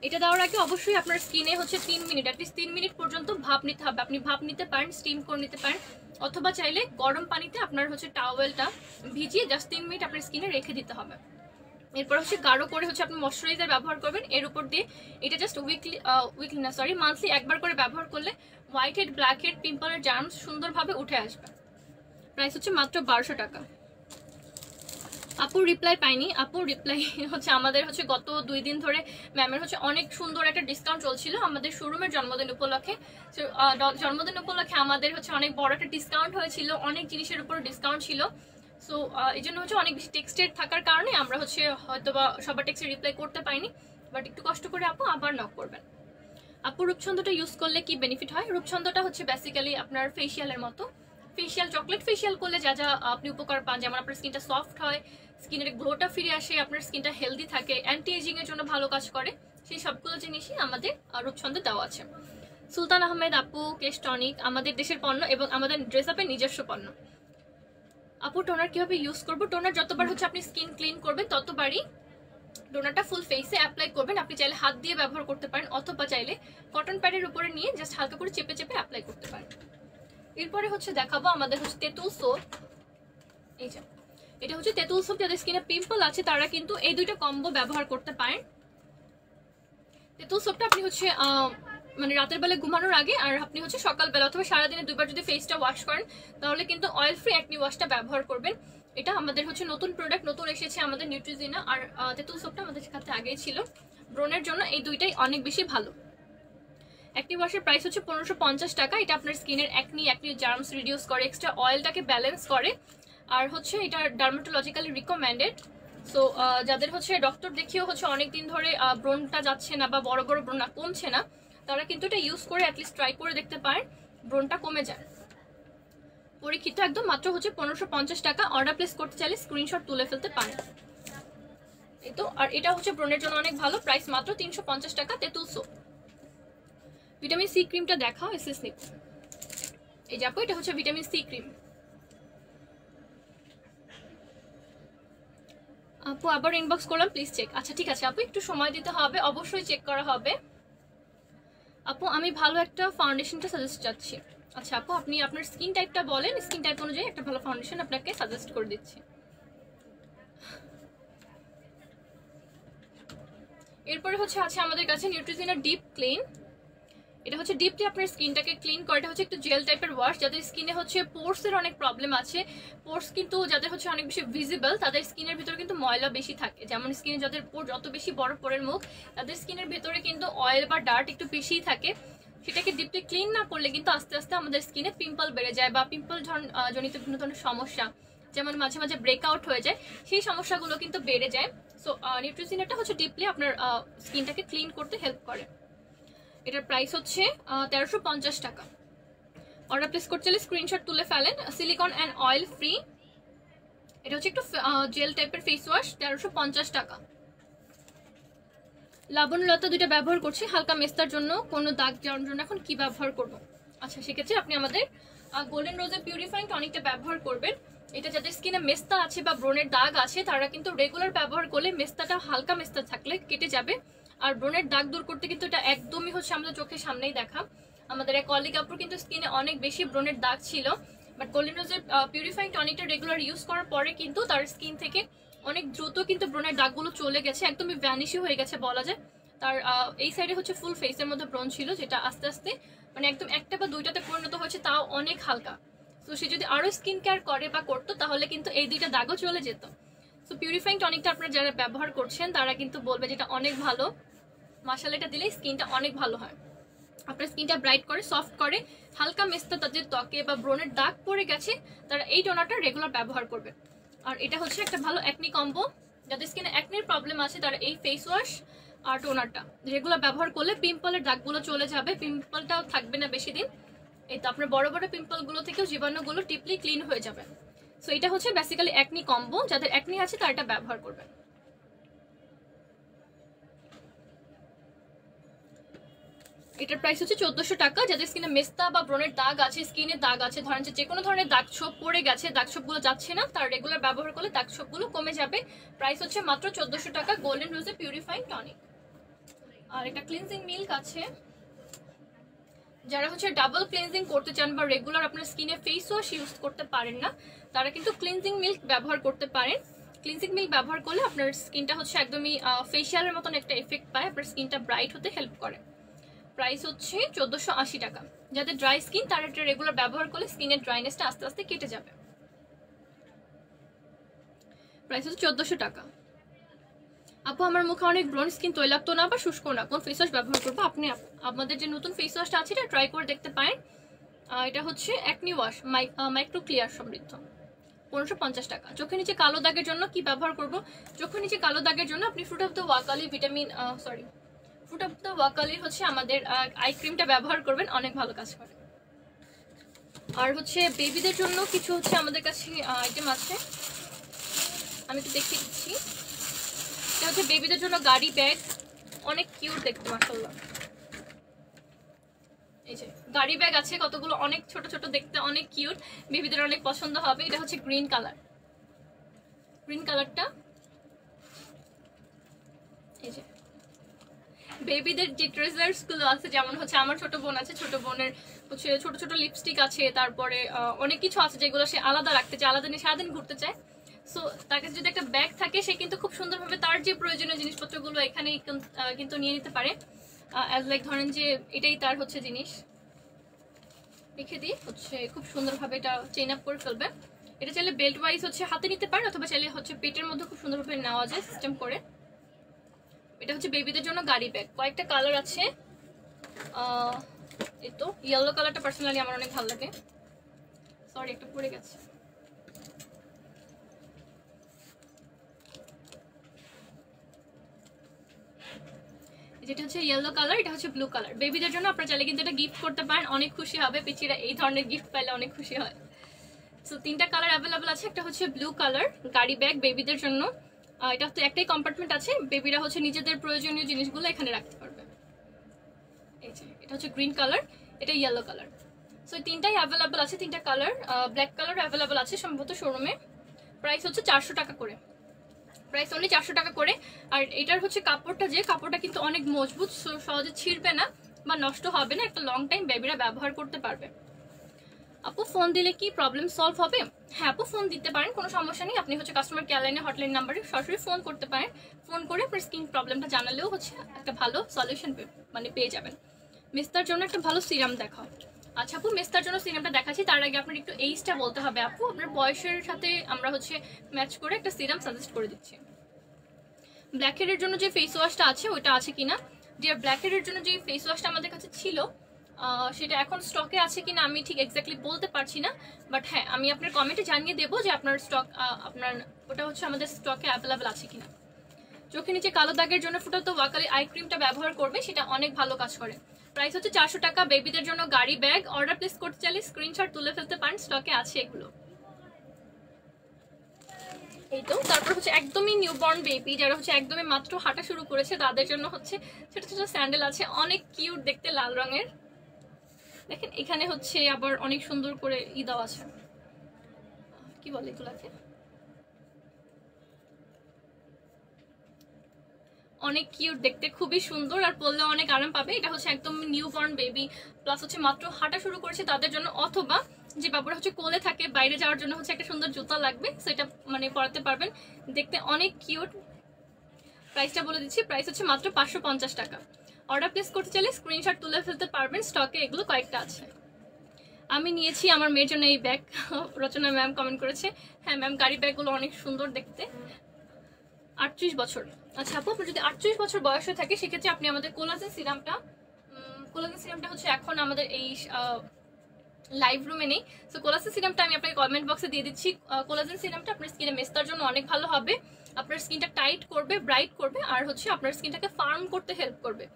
এটা দেওয়ার আগে অবশ্যই আপনার স্কিনে হচ্ছে 3 মিনিট, অ্যাটলিস্ট 3 মিনিট পর্যন্ত ভাপ নিতে হবে। আপনি ভাপ নিতে পারেন, স্টিম করে নিতে পারেন, অথবা চাইলে গরম পানিতে আপনার হচ্ছে টাওয়েলটা ভিজিয়ে জাস্ট 3 মিনিট আপনার স্কিনে রেখে দিতে হবে। এরপর হচ্ছে গাঢ় করে হচ্ছে আপনি ময়শ্চারাইজার ব্যবহার করবেন এর উপর দিয়ে। এটা জাস্ট মান্থলি একবার করে ব্যবহার করলে হোয়াইট হেড, ব্ল্যাক হেড, পিম্পলের জার্মস সুন্দরভাবে উঠে আসবে। প্রাইস হচ্ছে মাত্র 1200 টাকা। আপুর রিপ্লাই পাইনি। আপুর রিপ্লাই হচ্ছে আমাদের হচ্ছে গত 2 দিন ধরে ম্যামের হচ্ছে অনেক সুন্দর একটা ডিসকাউন্ট চলছিল আমাদের শোরুমের জন্মদিন উপলক্ষে। জন্মদিন উপলক্ষে আমাদের হচ্ছে অনেক বড় একটা ডিসকাউন্ট হয়েছিল, অনেক জিনিসের উপর ডিসকাউন্ট ছিল। সো এই জন্য হচ্ছে অনেক বেশি টেক্সটেড থাকার কারণে আমরা হচ্ছে হয়তো বা সবার টেক্সটে রিপ্লাই করতে পারিনি, বাট একটু কষ্ট করে আপু আবার নক করবেন। আপু রূপছন্দটা ইউজ করলে কি বেনিফিট হয়? রূপছন্দটা হচ্ছে বেসিক্যালি আপনার ফেসিয়ালের মতো। ফেসিয়াল, চকলেট ফেসিয়াল করলে যা যা আপনি উপকার পান, যেমন আপনার স্কিনটা সফট হয়, স্কিনের গ্লোটা ফিরে আসে, আপনার স্কিনটা হেলদি থাকে, অ্যান্টি এজিং এর জন্য ভালো কাজ করে, সেই সবগুলো জিনিসই আমাদের রূপছন্দে দেওয়া আছে। সুলতান আহমেদ আপু কেশ টনিক আমাদের দেশের পণ্য এবং আমাদের ড্রেস আপের নিজস্ব পণ্য। আপু টোনার কিভাবে ইউজ করবো? টোনার যতবার হচ্ছে আপনি স্কিন ক্লিন করবেন ততবারই টোনারটা ফুল ফেসে অ্যাপ্লাই করবেন। আপনি চাইলে হাত দিয়ে ব্যবহার করতে পারেন, অথবা চাইলে কটন প্যাডের উপরে নিয়ে জাস্ট হালকা করে চেপে চেপে অ্যাপ্লাই করতে পারেন। এরপরে হচ্ছে দেখাবো আমাদের হচ্ছে তেঁতুল সোপ। এই যে এটা হচ্ছে তেঁতুল সোপ। যাদের স্কিনে পিম্পল আছে তারা কিন্তু এই দুইটা কম্বো ব্যবহার করতে পারেন। তেঁতুল সোপটা আপনি হচ্ছে মানে রাতের বেলা ঘুমানোর আগে, আর আপনি হচ্ছে সকালবেলা অথবা সারাদিনে 2 বার যদি ফেসটা ওয়াশ করেন তাহলে কিন্তু অয়েল ফ্রি অ্যাকনি ওয়াশটা ব্যবহার করবেন। এটা আমাদের হচ্ছে নতুন প্রোডাক্ট, নতুন এসেছে আমাদের নিউট্রিজিনা। আর তেঁতুল সোপটা আমাদের কাছে আগেই ছিল। ব্রণের জন্য এই দুইটাই অনেক বেশি ভালো। অ্যাকনি ওয়াশের প্রাইস হচ্ছে 1550 টাকা। এটা আপনার স্কিনের অ্যাকনি জার্মস রিডিউস করে, এক্সট্রা অয়েলটাকে ব্যালেন্স করে, আর হচ্ছে এটা ডার্মাটোলজিক্যালি রিকমেন্ডেড। সো যাদের হচ্ছে ডক্টর দেখিয়েও হচ্ছে অনেকদিন ধরে ব্রণটা যাচ্ছে না বা বড় বড় ব্রণ কমছে না, তারা কিন্তু এটা ইউজ করে অ্যাটলিস্ট ট্রাই করে দেখতে পারেন, ব্রণটা কমে যায়। পরীক্ষিত একদম, মাত্র হচ্ছে 1550 টাকা। অর্ডার প্লেস করতে চাইলে স্ক্রিনশট তুলে ফেলতে পারেন। এই তো, আর এটা হচ্ছে ব্রণের জন্য অনেক ভালো। প্রাইস মাত্র 350 টাকা। তেঁতুল সোপ। ভিটামিন সি ক্রিমটা দেখাও এসএস নিপ। এই যে আপু এটা হচ্ছে ভিটামিন সি ক্রিম। আপু আবার ইনবক্স করলাম, প্লিজ চেক। আচ্ছা ঠিক আছে আপু, একটু সময় দিতে হবে, অবশ্যই চেক করা হবে। আপু আমি ভালো একটা ফাউন্ডেশনটা সাজেস্ট চাচ্ছি। আচ্ছা আপু আপনি আপনার স্কিন টাইপটা বলেন, স্কিন টাইপ অনুযায়ী একটা ভালো ফাউন্ডেশন আপনাকে সাজেস্ট করে দিচ্ছি। এরপরে হচ্ছে আছে আমাদের কাছে নিউট্রিজিনা ডিপ ক্লিন। এটা হচ্ছে ডিপলি আপনার স্কিনটাকে ক্লিন করে। এটা হচ্ছে একটু জেল টাইপের ওয়াশ, যাদের স্কিনে হচ্ছে পোর্সের অনেক প্রবলেম আছে, পোর্স কিন্তু যাদের হচ্ছে অনেক বেশি ভিজিবল, তাদের স্কিনের ভিতরে কিন্তু ময়লা বেশি থাকে। যেমন স্কিনে যাদের পোর যত বেশি বড় পোরের মুখ, তাদের স্কিনের ভিতরে কিন্তু অয়েল বা ডার্ট একটু বেশিই থাকে। সেটাকে ডিপলি ক্লিন না করলে কিন্তু আস্তে আস্তে আমাদের স্কিনে পিম্পল বেড়ে যায়, বা পিম্পল জনিত বিভিন্ন ধরনের সমস্যা, যেমন মাঝে মাঝে ব্রেকআউট হয়ে যায়, সেই সমস্যাগুলো কিন্তু বেড়ে যায়। সো নিউট্রিজিনাটা হচ্ছে ডিপলি আপনার স্কিনটাকে ক্লিন করতে হেল্প করে। এটার প্রাইস হচ্ছে 1350 টাকা। অর্ডার প্লেস করতে চাইলে স্ক্রিনশট তুলে ফেলেন। সিলিকন অ্যান্ড অয়েল ফ্রি, এটা হচ্ছে একটু জেল টাইপের ফেস ওয়াশ, 1350 টাকা। লাবণলতা দুইটা ব্যবহার করছি হালকা মেস্তার জন্য, কোনো দাগ যাওয়ার জন্য। এখন কি ব্যবহার করব? আচ্ছা, সেক্ষেত্রে আপনি আমাদের গোল্ডেন রোজের পিউরিফাইং টনিকটা ব্যবহার করবেন। এটা যাদের স্কিনে মেস্তা আছে বা ব্রণের দাগ আছে, তারা কিন্তু রেগুলার ব্যবহার করলে মেস্তাটা হালকা মেস্তা থাকলে কেটে যাবে। আর ব্রণের দাগ দূর করতে কিন্তু এটা একদমই হচ্ছে আমাদের চোখের সামনেই দেখা। আমাদের এক কলিগ আপুর কিন্তু স্কিনে অনেক বেশি ব্রণের দাগ ছিল, বাট গোল্ডেন রোজের পিউরিফাইং টনিকটা রেগুলার ইউজ করার পরে কিন্তু তার স্কিন থেকে অনেক দ্রুত কিন্তু ব্রণের দাগগুলো চলে গেছে, একদমই ভ্যানিশই হয়ে গেছে বলা যায়। তার এই সাইডে হচ্ছে ফুল ফেসের মধ্যে ব্রণ ছিল, যেটা আস্তে আস্তে মানে একদম একটা বা দুইটাতে পরিণত হয়েছে, তাও অনেক হালকা। তো সে যদি আরো স্কিন কেয়ার করে বা করতো, তাহলে কিন্তু এই দুইটা দাগও চলে যেত। সো পিউরিফাইং টনিকটা আপনারা যারা ব্যবহার করছেন তারা কিন্তু বলবে যেটা অনেক ভালো। মাশাআল্লাহ, এটা দিলে স্কিনটা অনেক ভালো হয়, আপনার স্কিনটা ব্রাইট করে, সফট করে। হালকা মেস্তা তাদের ত্বকে বা ব্রণের দাগ পড়ে গেছে, তারা এই টোনারটা রেগুলার ব্যবহার করবে। আর এটা হচ্ছে একটা ভালো অ্যাকনি কম্বো, যাদের স্কিনে অ্যাকনির প্রবলেম আছে তারা এই ফেস ওয়াশ আর টোনারটা রেগুলার ব্যবহার করলে পিম্পলের দাগগুলো চলে যাবে, পিম্পলটাও থাকবে না বেশি দিন। এই তো আপনার বড় বড় পিম্পলগুলো থেকেও জীবাণুগুলো টিপলি ক্লিন হয়ে যাবে। সো এটা হচ্ছে বেসিক্যালি অ্যাকনি কম্বো, যাদের অ্যাকনি আছে তারা এটা ব্যবহার করবেন। এটার প্রাইস হচ্ছে 1400 টাকা। যাদের স্কিনে মেস্তা বা ব্রণের দাগ আছে, স্কিনে দাগ আছে, ধরেন যে কোনো ধরনের দাগ ছোপ পড়ে গেছে, দাগ ছোপগুলো যাচ্ছে না, তার রেগুলার ব্যবহার করলে দাগ ছোপগুলো কমে যাবে। প্রাইস হচ্ছে মাত্র 1400 টাকা, গোল্ডেন রোজের পিউরিফাইং টনিক। আর একটা ক্লিনজিং মিল্ক আছে, যারা হচ্ছে ডাবল ক্লিনজিং করতে চান বা রেগুলার আপনার স্কিনে ফেস ওয়াশ ইউজ করতে পারেন না, তারা কিন্তু ক্লিনজিং মিল্ক ব্যবহার করতে পারেন। ক্লিনজিং মিল্ক ব্যবহার করলে আপনার স্কিনটা হচ্ছে একদমই ফেশিয়ালের মতন একটা এফেক্ট পায়, আপনার স্কিনটা ব্রাইট হতে হেল্প করে। প্রাইস হচ্ছে 1480 টাকা। যাদের ড্রাই স্কিন তারা এটা রেগুলার ব্যবহার করলে স্কিনের ড্রাইনেসটা আস্তে আস্তে কেটে যাবে। প্রাইস হচ্ছে 1400 টাকা। আপু, আমার মুখে অনেক ব্রণ, স্কিন তৈলাক্ত না বা শুষ্ক না, কোন ফেস ওয়াশ ব্যবহার করবো? আপনি আমাদের যে নতুন ফেস ওয়াশটা আছে এটা ট্রাই করে দেখতে পারেন। এটা হচ্ছে অ্যাকনি ওয়াশ মাইক্রো ক্লিয়ার সমৃদ্ধ, 1550 টাকা। চোখের নিচে কালো দাগের জন্য কি ব্যবহার করব? চোখের নিচে কালো দাগের জন্য আপনি Fruit of the Wokali Fruit of the ওয়াকালির হচ্ছে আমাদের আই ক্রিমটা ব্যবহার করবেন, অনেক ভালো কাজ করে। আর হচ্ছে বেবিদের জন্য কিছু হচ্ছে আমাদের কাছে আইটেম আছে, আমি একটু দেখিয়ে দিচ্ছি। এটা হচ্ছে বেবিদের জন্য গাড়ি ব্যাগ, অনেক কিউট দেখতে মাশাআল্লাহ। এই যে গাড়ি ব্যাগ আছে কতগুলো, অনেক ছোট ছোট দেখতে, অনেক কিউট, বেবিদের অনেক পছন্দ হবে। এটা হচ্ছে গ্রিন কালার, গ্রিন কালারটা। এই যে বেবিদের যে ট্রেজার্স গুলো আছে, যেমন হচ্ছে আমার ছোট বোন আছে, ছোট বোনের হচ্ছে ছোট ছোট লিপস্টিক আছে, তারপরে অনেক কিছু আছে যেগুলো সে আলাদা রাখতে চায়, আলাদা নিয়ে সারাদিন ঘুরতে চায়। সো তার কাছে যদি একটা ব্যাগ থাকে, সে কিন্তু খুব সুন্দরভাবে তার যে প্রয়োজনীয় জিনিসপত্রগুলো এখানে কিন্তু নিয়ে নিতে পারে। অ্যাজ লাইক ধরেন যে এটাই তার হচ্ছে জিনিস, রেখে দিয়ে হচ্ছে খুব সুন্দরভাবে এটা চেইন আপ করে ফেলবে। এটা চাইলে বেল্ট ওয়াইজ হচ্ছে হাতে নিতে পারেন, অথবা চাইলে হচ্ছে পেটের মধ্যে খুব সুন্দরভাবে নেওয়া যায় সিস্টেম করে। এটা হচ্ছে বেবিদের জন্য গাড়ি ব্যাগ, কয়েকটা কালার আছে। এই তো ইয়েলো কালারটা পার্সোনালি আমার অনেক ভালো লাগে। সরি, একটা পড়ে গেছে। যেটা হচ্ছে ইয়েলো কালার, এটা হচ্ছে ব্লু কালার। বেবিদের জন্য আপনারা চাইলে কিন্তু এটা গিফট করতে পারেন, অনেক খুশি হবে পিচিরা, এই ধরনের গিফট পাইলে অনেক খুশি হয়। সো তিনটা কালার অ্যাভেলেবল আছে। একটা হচ্ছে ব্লু কালার গাড়ি ব্যাগ বেবিদের জন্য, এটা হচ্ছে একটাই কম্পার্টমেন্ট আছে, বেবিরা হচ্ছে নিজেদের প্রয়োজনীয় জিনিসগুলো এখানে রাখতে পারবে। এই যে এটা হচ্ছে গ্রিন কালার, এটা ইয়েলো কালার। সো তিনটাই অ্যাভেলেবল আছে, তিনটা কালার। ব্ল্যাক কালার অ্যাভেলেবল আছে সম্ভবত শোরুমে। প্রাইস হচ্ছে 400 টাকা করে, প্রাইস অনলি 400 টাকা করে। আর এটার হচ্ছে কাপড়টা, যে কাপড়টা কিন্তু অনেক মজবুত, সহজে ছিঁড়বে না বা নষ্ট হবে না, একটা লং টাইম বেবিরা ব্যবহার করতে পারবে। আপু, ফোন দিলে কি প্রবলেম সলভ হবে? হ্যাঁ আপু, ফোন দিতে পারেন, কোনো সমস্যা নেই। আপনি হচ্ছে কাস্টমার কেয়ার লাইনে হটলাইন নাম্বারে সরাসরি ফোন করতে পারেন। ফোন করে আপনার স্কিন প্রবলেমটা জানালেও হচ্ছে একটা ভালো সলিউশন মানে পেয়ে যাবেন। মেস্তার জন্য একটা ভালো সিরাম দেখাও। আচ্ছা আপু, মেস্তার জন্য সিরামটা দেখাচ্ছি, তার আগে আপনার একটু এইজটা বলতে হবে আপু। আপনার বয়সের সাথে আমরা হচ্ছে ম্যাচ করে একটা সিরাম সাজেস্ট করে দিচ্ছি। ব্ল্যাক হেডের জন্য যে ফেস ওয়াশটা আছে ওইটা আছে কিনা? ডিয়ার, ব্ল্যাক হেডের জন্য যে ফেস ওয়াশটা আমাদের কাছে ছিল সেটা এখন স্টকে আছে কিনা আমি ঠিক এক্স্যাক্টলি বলতে পারছি না, বাট হ্যাঁ আমি আপনার কমেন্টে জানিয়ে দেবো যে আপনার স্টক আপনার ওটা হচ্ছে আমাদের স্টকে অ্যাভেলেবেল আছে কিনা। চোখের নিচে কালো দাগের জন্য ফুটাতো ওয়াকালি আই ক্রিমটা ব্যবহার করবে, সেটা অনেক ভালো কাজ করে। প্রাইস হচ্ছে 400 টাকা। বেবিদের জন্য গাড়ি ব্যাগ অর্ডার প্লেস করতে চাইলে স্ক্রিনশট তুলে ফেলতে পারেন, স্টকে আছে এগুলো। এই তো, তারপর হচ্ছে একদমই নিউবর্ন বেবি যারা হচ্ছে একদমই মাত্র হাঁটা শুরু করেছে তাদের জন্য হচ্ছে ছোট ছোট স্যান্ডেল আছে, অনেক কিউট দেখতে, লাল রঙের। দেখেন এখানে হচ্ছে আবার অনেক সুন্দর করে দেওয়া আছে, কি বলে এগুলাকে, অনেক কিউট দেখতে, খুবই সুন্দর, আর পরলে অনেক আরাম পাবে। এটা হচ্ছে একদম নিউবর্ন বেবি প্লাস হচ্ছে মাত্র হাঁটা শুরু করেছে তাদের জন্য, অথবা যে বাবুরা হচ্ছে কোলে থাকে বাইরে যাওয়ার জন্য হচ্ছে একটা সুন্দর জুতা লাগবে, সেটা মানে পরাতে পারবেন, দেখতে অনেক কিউট। প্রাইসটা বলে দিচ্ছি, প্রাইস হচ্ছে মাত্র 550 টাকা। অর্ডার প্লেস করতে চাইলে স্ক্রিনশট তুলে ফেলতে পারবেন, স্টকে এগুলো কয়েকটা আছে। আমি নিয়েছি আমার মেয়ের জন্য এই ব্যাগ, রচনা ম্যাম কমেন্ট করেছে। হ্যাঁ ম্যাম, গাড়ি ব্যাগগুলো অনেক সুন্দর দেখতে। 38 বছর। আচ্ছা আপু, আপনার যদি 38 বছর বয়স হয়ে থাকে সেক্ষেত্রে আপনি আমাদের কোলাজেন সিরামটা হচ্ছে এখন আমাদের এই লাইভ রুমে নেই। সো কোলাজেন সিরামটা আমি আপনাকে কমেন্ট বক্সে দিয়ে দিচ্ছি। কোলাজেন সিরামটা আপনার স্কিনে মেস্তার জন্য অনেক ভালো হবে, আপনার স্কিনটা টাইট করবে, ব্রাইট করবে, আর হচ্ছে আপনার স্কিনটাকে ফার্ম করতে হেল্প করবে।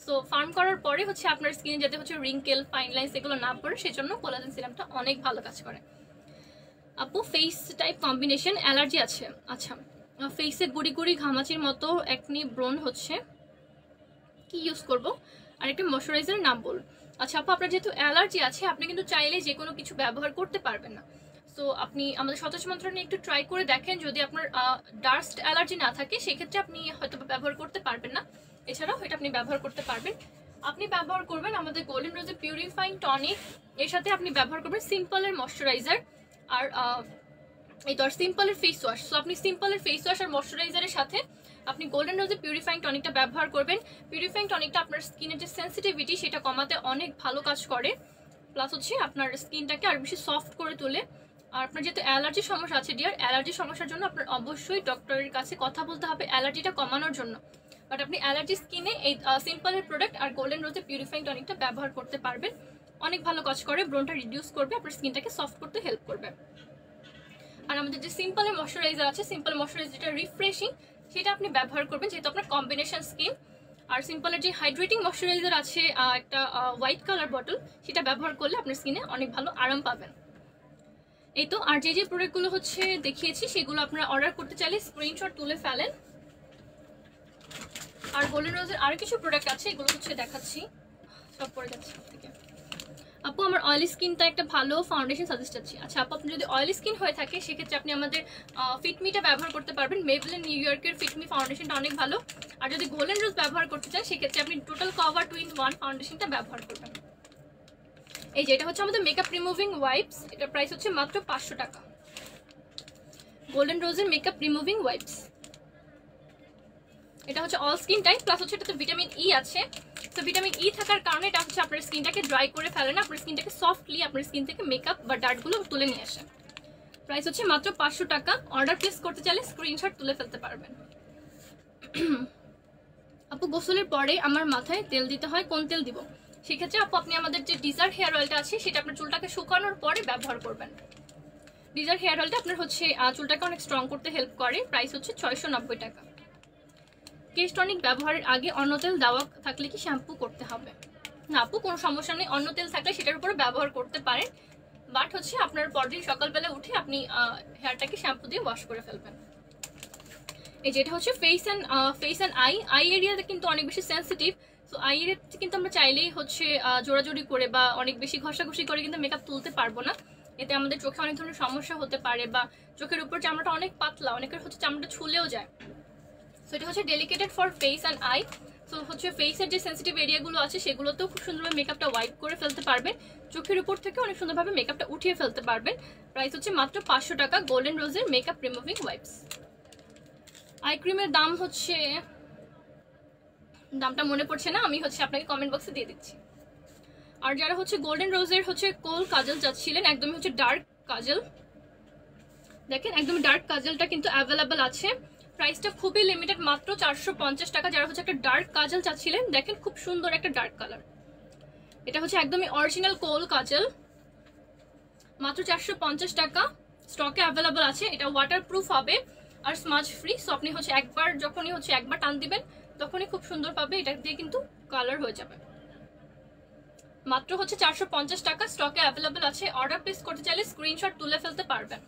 সো ফার্ম করার পরে হচ্ছে আপনার স্কিনে যাতে হচ্ছে রিঙ্কেল, ফাইন লাইন্স এগুলো না পড়ে, সেজন্য কোলাজেন সিরামটা অনেক ভালো কাজ করে। আপু ফেস টাইপ কম্বিনেশন অ্যালার্জি আছে। আচ্ছা, ফেসে গুড়ি গুড়ি ঘামাচির মতো একনি ব্রণ হচ্ছে, কি ইউজ করব, আর একটা ময়শ্চারাইজার নাম বল। আচ্ছা আপু, আপনার যেহেতু অ্যালার্জি আছে আপনি কিন্তু চাইলে যে কোনো কিছু ব্যবহার করতে পারবেন না। সো আপনি আমাদের সতেজ মন্ত্র নিয়ে একটু ট্রাই করে দেখেন, যদি আপনার ডাস্ট অ্যালার্জি না থাকে সেক্ষেত্রে আপনি হয়তো ব্যবহার করতে পারবেন না, এছাড়াও এটা আপনি ব্যবহার করতে পারবেন। আপনি ব্যবহার করবেন আমাদের গোল্ডেন রোজের পিউরিফাইং টনিক, এর সাথে আপনি ব্যবহার করবেন সিম্পলের ময়শ্চারাইজার আর এই তো আর সিম্পলের ফেস ওয়াশ। সো আপনি সিম্পলের ফেস ওয়াশ আর ময়শ্চারাইজারের সাথে আপনি গোল্ডেন রোজের পিউরিফাইং টনিকটা ব্যবহার করবেন। পিউরিফাইং টনিকটা আপনার স্কিনের যে সেন্সিটিভিটি সেটা কমাতে অনেক ভালো কাজ করে, প্লাস হচ্ছে আপনার স্কিনটাকে আর বেশি সফট করে তোলে। আর আপনার যেহেতু অ্যালার্জির সমস্যা আছে ডিয়ার, অ্যালার্জির সমস্যার জন্য আপনার অবশ্যই ডক্টরের কাছে কথা বলতে হবে অ্যালার্জিটা কমানোর জন্য। বাট আপনি অ্যালার্জি স্কিনে এই সিম্পলের প্রোডাক্ট আর গোল্ডেন রোজের পিউরিফাইং টনিকটা ব্যবহার করতে পারবেন, অনেক ভালো কাজ করে, ব্রনটা রিডিউস করবে, আপনার স্কিনটাকে সফট করতে হেল্প করবে। আর আমাদের যে সিম্পলের ময়শ্চারাইজার আছে, সিম্পল ময়শ্চারাইজার যেটা রিফ্রেশিং, সেটা আপনি ব্যবহার করবেন যেহেতু আপনার কম্বিনেশন স্কিন। আর সিম্পলের যে হাইড্রেটিং ময়শ্চারাইজার আছে একটা হোয়াইট কালার বটল, সেটা ব্যবহার করলে আপনার স্কিনে অনেক ভালো আরাম পাবেন। এই তো, আর যে যে প্রোডাক্টগুলো হচ্ছে দেখিয়েছি সেগুলো আপনারা অর্ডার করতে চাইলে স্ক্রিনশট তুলে ফেলেন। আর গোল্ডেন রোজের আরো কিছু প্রোডাক্ট আছে, এগুলো হচ্ছে দেখাচ্ছি, সব পরে যাচ্ছে থেকে। আপু আমার অয়েলি স্কিনটা একটা ভালো ফাউন্ডেশন সাজেস্ট আছে। আচ্ছা আপু, আপনি যদি অয়েলি স্কিন হয়ে থাকে সেক্ষেত্রে আপনি আমাদের ফিটমিটা ব্যবহার করতে পারবেন, মেবলিন নিউ ইয়র্কের ফিটমি ফাউন্ডেশনটা অনেক ভালো। আর যদি গোল্ডেন রোজ ব্যবহার করতে চান সেক্ষেত্রে আপনি টোটাল কভার 2-in-1 ফাউন্ডেশনটা ব্যবহার করবেন। এই যে এটা হচ্ছে আমাদের মেকআপ রিমুভিং ওয়াইপস, এটার প্রাইস হচ্ছে মাত্র 500 টাকা। গোল্ডেন রোজের মেকআপ রিমুভিং ওয়াইপস, এটা হচ্ছে অল স্কিন টাইপ, প্লাস হচ্ছে এটাতে ভিটামিন ই আছে। তো ভিটামিন ই থাকার কারণে এটা হচ্ছে আপনার স্কিনটাকে ড্রাই করে ফেলে না, আপনার স্কিনটাকে সফটলি আপনার স্কিন থেকে মেকআপ বা ডার্টগুলো তুলে নিয়ে আসে। প্রাইস হচ্ছে মাত্র 500 টাকা। অর্ডার প্লেস করতে চাইলে স্ক্রিনশট তুলে ফেলতে পারবেন। আপু গোসলের পরে আমার মাথায় তেল দিতে হয়, কোন তেল দিব? সেক্ষেত্রে আপু আপনি আমাদের যে ডিজার হেয়ার অয়েলটা আছে সেটা আপনার চুলটাকে শুকানোর পরে ব্যবহার করবেন। ডিজার হেয়ার অয়েলটা আপনার হচ্ছে চুলটাকে অনেক স্ট্রং করতে হেল্প করে, প্রাইস হচ্ছে 690 টাকা। কেশ টনিক ব্যবহারের আগে অন্য তেল দেওয়া থাকলে কি শ্যাম্পু করতে হবে? না আপু, কোনো সমস্যা নেই, অন্য তেল থাকলে সেটার উপরে ব্যবহার করতে পারেন, বাট হচ্ছে আপনার পরদিন সকালবেলা উঠে আপনি হেয়ারটাকে শ্যাম্পু দিয়ে ওয়াশ করে ফেলবেন। এই যেটা হচ্ছে ফেস অ্যান্ড আই এরিয়াতে কিন্তু অনেক বেশি সেন্সিটিভ। সো আই এরিয়াতে কিন্তু আমরা চাইলেই হচ্ছে জোড়াজোড়ি করে বা অনেক বেশি ঘষাঘষি করে কিন্তু মেকআপ তুলতে পারবো না, এতে আমাদের চোখে অনেক ধরনের সমস্যা হতে পারে, বা চোখের উপর চামড়াটা অনেক পাতলা, অনেকের হচ্ছে চামড়াটা ছুলেও যায়। সো এটা হচ্ছে dedicated for face and eye. So হচ্ছে ফেসের যে সেন্সিটিভ এরিয়াগুলো আছে সেগুলোতেও খুব সুন্দরভাবে মেকআপটা ওয়াইপ করে ফেলতে পারবেন, চোখের উপর থেকে অনেক সুন্দরভাবে মেকআপটা উঠিয়ে ফেলতে পারবেন। প্রাইস হচ্ছে মাত্র 500 টাকা গোল্ডেন রোজের মেকআপ রিমুভিং ওয়াইপস। আই ক্রিমের দাম হচ্ছে, দামটা মনে পড়ছে না, আমি হচ্ছে আপনাকে কমেন্ট বক্সে দিয়ে দিচ্ছি। আর যারা হচ্ছে গোল্ডেন রোজের হচ্ছে কোল কাজল চাচ্ছিলেন, একদমই হচ্ছে ডার্ক কাজল, দেখেন একদম ডার্ক কাজলটা কিন্তু অ্যাভেলেবল আছে। প্রাইসটা খুবই লিমিটেড, মাত্র 450 টাকা। যারা হচ্ছে একটা ডার্ক কাজল চাচ্ছিলেন, দেখেন খুব সুন্দর একটা ডার্ক কালার, এটা হচ্ছে একদমই অরিজিনাল কোল কাজল, মাত্র 450 টাকা। স্টকে অ্যাভেলেবল আছে। এটা ওয়াটারপ্রুফ হবে আর স্মাজ ফ্রি। সো আপনি হচ্ছে একবার টান দিবেন তখনই খুব সুন্দর পাবে, এটা দিয়ে কিন্তু কালার হয়ে যাবে। মাত্র হচ্ছে 450 টাকা, স্টকে অ্যাভেলেবল আছে। অর্ডার প্লেস করতে চাইলে স্ক্রিনশট তুলে ফেলতে পারবেন।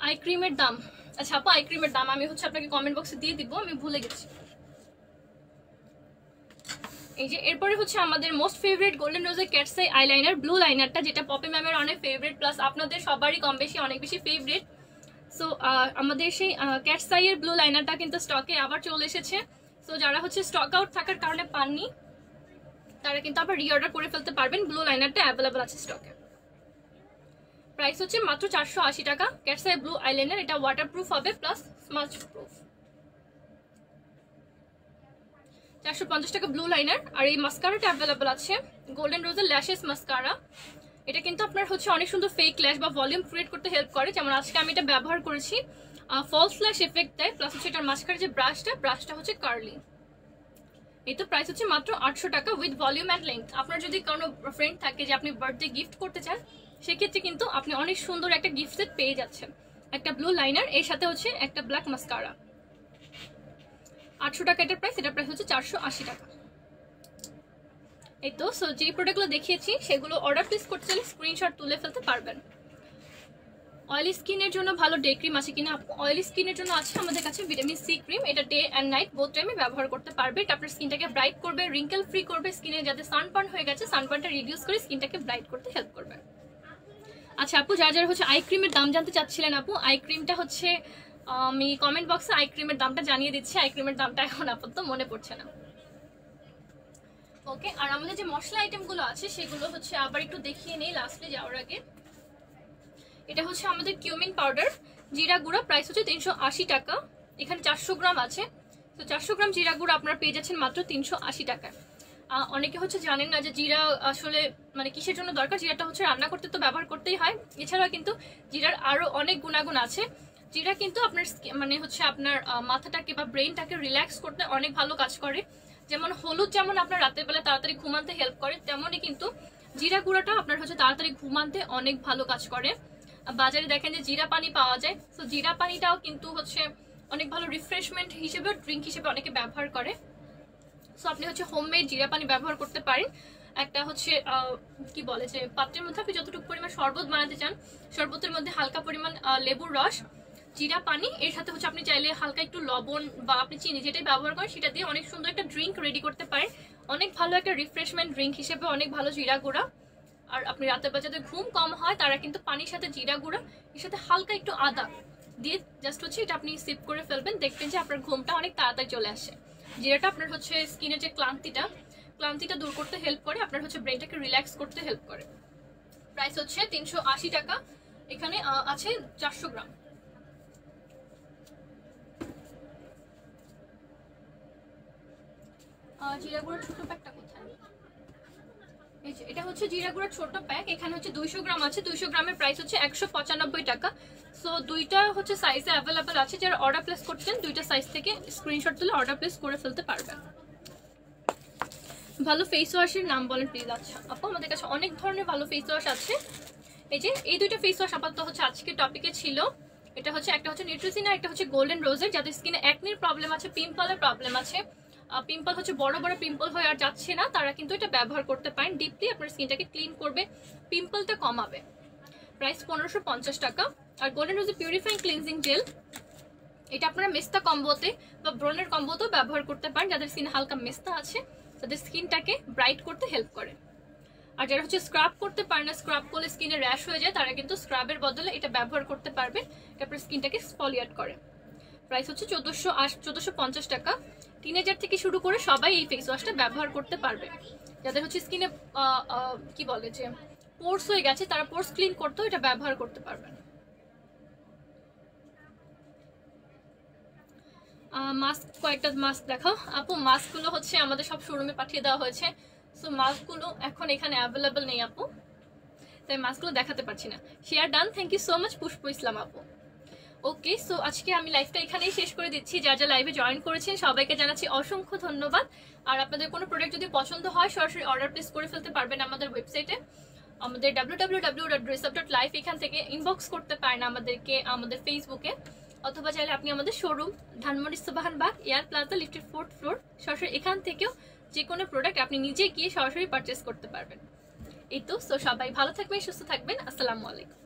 আই ক্রিমের দাম, আচ্ছা আপু আই ক্রিমের দাম আমি হচ্ছে আপনাকে কমেন্ট বক্সে দিয়ে দিব, আমি ভুলে গেছি। এই যে এরপরে হচ্ছে আমাদের মোস্ট ফেভারিট গোল্ডেন রোজের ক্যাটস আই আইলাইনার, ব্লু লাইনারটা, যেটা পপি ম্যামের অনেক ফেভারিট, প্লাস আপনাদের সবারই কম বেশি অনেক বেশি ফেভারিট। সো আমাদের সেই ক্যাটস আইয়ের ব্লু লাইনারটা কিন্তু স্টকে আবার চলে এসেছে। সো যারা হচ্ছে স্টক আউট থাকার কারণে পাননি, তারা কিন্তু আবার রিঅর্ডার করে ফেলতে পারবেন। ব্লু লাইনারটা অ্যাভেলেবল আছে স্টকে। প্রাইস হচ্ছে মাত্র 480 টাকা। ক্যাটস আই ব্লু আইলাইনার, এটা ওয়াটারপ্রুফ হবে প্লাস স্মাজ প্রুফ। 450 টাকা ব্লু লাইনার। আর এই মাস্কারাটা অ্যাভেলেবল আছে, গোল্ডেন রোজের ল্যাশেস মাস্কারা। এটা কিন্তু আপনার হচ্ছে অনেক সুন্দর ফেক ল্যাশ বা ভলিউম ক্রিয়েট করতে হেল্প করে। যেমন আজকে আমি এটা ব্যবহার করেছি, ফলস ল্যাশ এফেক্ট দেয়, প্লাস হচ্ছে এটার মাস্কারার যে ব্রাশটা হচ্ছে কার্লি। এই তো প্রাইস হচ্ছে মাত্র 800 টাকা উইথ ভলিউম অ্যান্ড লেন্থ। আপনার যদি কোনো ফ্রেন্ড থাকে যে আপনি বার্থডে গিফট করতে চান, সেক্ষেত্রে কিন্তু আপনি অনেক সুন্দর একটা গিফট সেট পেয়ে যাচ্ছেন। একটা ব্লু লাইনার, এর সাথে হচ্ছে একটা ব্ল্যাক মাস্কারা। 800 টাকা এটার প্রাইস, এটার প্রাইস হচ্ছে 480 টাকা। এই তো সো যে প্রোডাক্টগুলো দেখিয়েছি সেগুলো অর্ডার প্লেস করতে চাইলে স্ক্রিনশট তুলে ফেলতে পারবেন। অয়েলি স্কিনের জন্য ভালো ডে ক্রিম আছে কিনা? অয়েলি স্কিনের জন্য আছে আমাদের কাছে ভিটামিন সি ক্রিম। এটা ডে অ্যান্ড নাইট বোথ টাইমে ব্যবহার করতে পারবে। এটা আপনার স্কিনটাকে ব্রাইট করবে, রিঙ্কেল ফ্রি করবে, স্কিনে যাতে সানবার্ন হয়ে গেছে সানবার্নটা রিডিউস করে স্কিনটাকে ব্রাইট করতে হেল্প করবে। আচ্ছা আপু, যারা হচ্ছে আই ক্রিমের দাম জানতে চাচ্ছিলেন, আপু আই ক্রিমটা হচ্ছে আমি কমেন্ট বক্সে আই ক্রিমের দামটা জানিয়ে দিচ্ছি। আই ক্রিমের দামটা এখন আপাতত মনে পড়ছে না। ওকে, আর আমাদের যে মশলা আইটেমগুলো আছে সেগুলো হচ্ছে আবার একটু দেখিয়ে নেই লাস্টে যাওয়ার আগে। এটা হচ্ছে আমাদের কিউমিন পাউডার, জিরা গুঁড়া, প্রাইস হচ্ছে 380 টাকা। এখানে 400 গ্রাম আছে। তো 400 গ্রাম জিরা গুঁড়া আপনারা পেয়ে যাচ্ছেন মাত্র 380 টাকায়। অনেকে হচ্ছে জানেন না যে জিরা আসলে মানে কিসের জন্য দরকার। জিরাটা হচ্ছে রান্না করতে তো ব্যবহার করতেই হয়, এছাড়াও কিন্তু জিরার আরো অনেক গুণাগুণ আছে। জিরা কিন্তু আপনার মানে হচ্ছে আপনার মাথাটাকে বা ব্রেনটাকে রিল্যাক্স করতে অনেক ভালো কাজ করে। যেমন হলুদ যেমন আপনার রাতের বেলা তাড়াতাড়ি ঘুমাতে হেল্প করে, তেমনই কিন্তু জিরা গুঁড়াটা আপনার হচ্ছে তাড়াতাড়ি ঘুমাতে অনেক ভালো কাজ করে। বাজারে দেখেন যে জিরা পানি পাওয়া যায়, তো জিরা পানিটাও কিন্তু হচ্ছে অনেক ভালো রিফ্রেশমেন্ট হিসেবে, ড্রিঙ্ক হিসেবে অনেকে ব্যবহার করে। সো আপনি হচ্ছে হোমমেড জিরা পানি ব্যবহার করতে পারেন। একটা হচ্ছে কি বলে যে পাত্রের মধ্যে আপনি যতটুকু পরিমাণ শরবত বানাতে চান, শরবতের মধ্যে হালকা পরিমাণ লেবুর রস, জিরা পানি, এর সাথে হচ্ছে আপনি চাইলে হালকা একটু লবণ বা আপনি চিনি যেটাই ব্যবহার করেন সেটা দিয়ে অনেক সুন্দর একটা ড্রিঙ্ক রেডি করতে পারেন। অনেক ভালো একটা রিফ্রেশমেন্ট ড্রিঙ্ক হিসেবে অনেক ভালো জিরা গুঁড়া। আর আপনি রাতের বেলা যাদের ঘুম কম হয় তারা কিন্তু পানির সাথে জিরা গুঁড়া, এর সাথে হালকা একটু আদা দিয়ে জাস্ট হচ্ছে এটা আপনি সিপ করে ফেলবেন, দেখবেন যে আপনার ঘুমটা অনেক তাড়াতাড়ি চলে আসে। জিরাটা আপনার হচ্ছে স্কিনের যে ক্লান্তিটা দূর করতে হেল্প করে, আপনার হচ্ছে ব্রেনটাকে রিল্যাক্স করতে হেল্প করে। প্রাইস হচ্ছে 380 টাকা। এখানে আছে 400 গ্রাম। জিরা গুঁড়োর ছোট প্যাকটা কোথায়? এই যে এটা হচ্ছে জিরা গুঁড়োর ছোট প্যাক, এখানে হচ্ছে 200 গ্রাম আছে। 200 গ্রামের প্রাইস হচ্ছে 195 টাকা। সো দুইটা হচ্ছে সাইজে অ্যাভেলেবেল আছে। যারা অর্ডার প্লেস করছেন দুইটা সাইজ থেকে স্ক্রিনশট তুলে অর্ডার প্লেস করে ফেলতে পারবেন। ভালো ফেস ওয়াশের নাম বলেন প্লিজ। আচ্ছা আপু, আমাদের কাছে অনেক ধরনের ভালো ফেস ওয়াশ আছে। এই যে এই দুইটা ফেস ওয়াশ আপাতত হচ্ছে আজকে টপিকে ছিল। এটা হচ্ছে একটা হচ্ছে নিউট্রিসিনা, একটা হচ্ছে গোল্ডেন রোজের। যাদের স্কিনে অ্যাকনির প্রবলেম আছে, পিম্পলের প্রবলেম আছে, পিম্পল হচ্ছে বড় বড় পিম্পল হয়ে আর যাচ্ছে না, তারা কিন্তু এটা ব্যবহার করতে পারেন। ডিপলি আপনার স্কিনটাকে ক্লিন করবে, পিম্পলটা কমাবে। প্রাইস 1550 টাকা। আর গোল্ডেন রোজের পিউরিফাইং ক্লিনজিং জেল, এটা আপনারা মেস্তা কম্বোতে বা ব্রনের কম্বোতেও ব্যবহার করতে পারেন। যাদের স্কিনে হালকা মেস্তা আছে তাদের স্কিনটাকে ব্রাইট করতে হেল্প করে। আর যারা হচ্ছে স্ক্রাব করতে পারে না, স্ক্রাব করলে স্কিনে র্যাশ হয়ে যায়, তারা কিন্তু স্ক্রাবের বদলে এটা ব্যবহার করতে পারবে। এটা আপনার স্কিনটাকে এক্সফোলিয়েট করে। প্রাইস হচ্ছে 1450 টাকা। টিনেজার থেকে শুরু করে সবাই এই ফেস ওয়াশটা ব্যবহার করতে পারবে। যাদের হচ্ছে স্কিনে কি বলে যে পোর্স হয়ে গেছে, তারা পোর্স ক্লিন করতেও এটা ব্যবহার করতে পারবেন। মাস্ক কয়েকটা মাস্ক দেখাও আপু। মাস্কগুলো হচ্ছে আমাদের সব শোরুমে পাঠিয়ে দেওয়া হয়েছে, সো মাস্কগুলো এখন এখানে অ্যাভেলেবল নেই আপু, তাই মাস্কগুলো দেখাতে পারছি না। Share done, thank you so much Pushpa Islam আপু। ওকে, সো আজকে আমি লাইভটা এখানেই শেষ করে দিচ্ছি। যারা যা লাইভে জয়েন করেছেন সবাইকে জানাচ্ছি অসংখ্য ধন্যবাদ। আর আপনাদের কোনো প্রোডাক্ট যদি পছন্দ হয় সরাসরি অর্ডার প্লেস করে ফেলতে পারবেন আমাদের ওয়েবসাইটে, আমাদের www.dress-up.life। এখান থেকে ইনবক্স করতে পারেন আমাদেরকে আমাদের ফেসবুকে, অথবা চাইলে আপনি আমাদের শোরুম ধানমন্ডি সুবাহান বাগ এয়ার প্লাজা লিফটের 4th ফ্লোর, সরাসরি এখান থেকেও যে কোনো প্রোডাক্ট আপনি নিজে গিয়ে সরাসরি পারচেস করতে পারবেন। এই তো, সো সবাই ভালো থাকবেন, সুস্থ থাকবেন, আসসালামু আলাইকুম।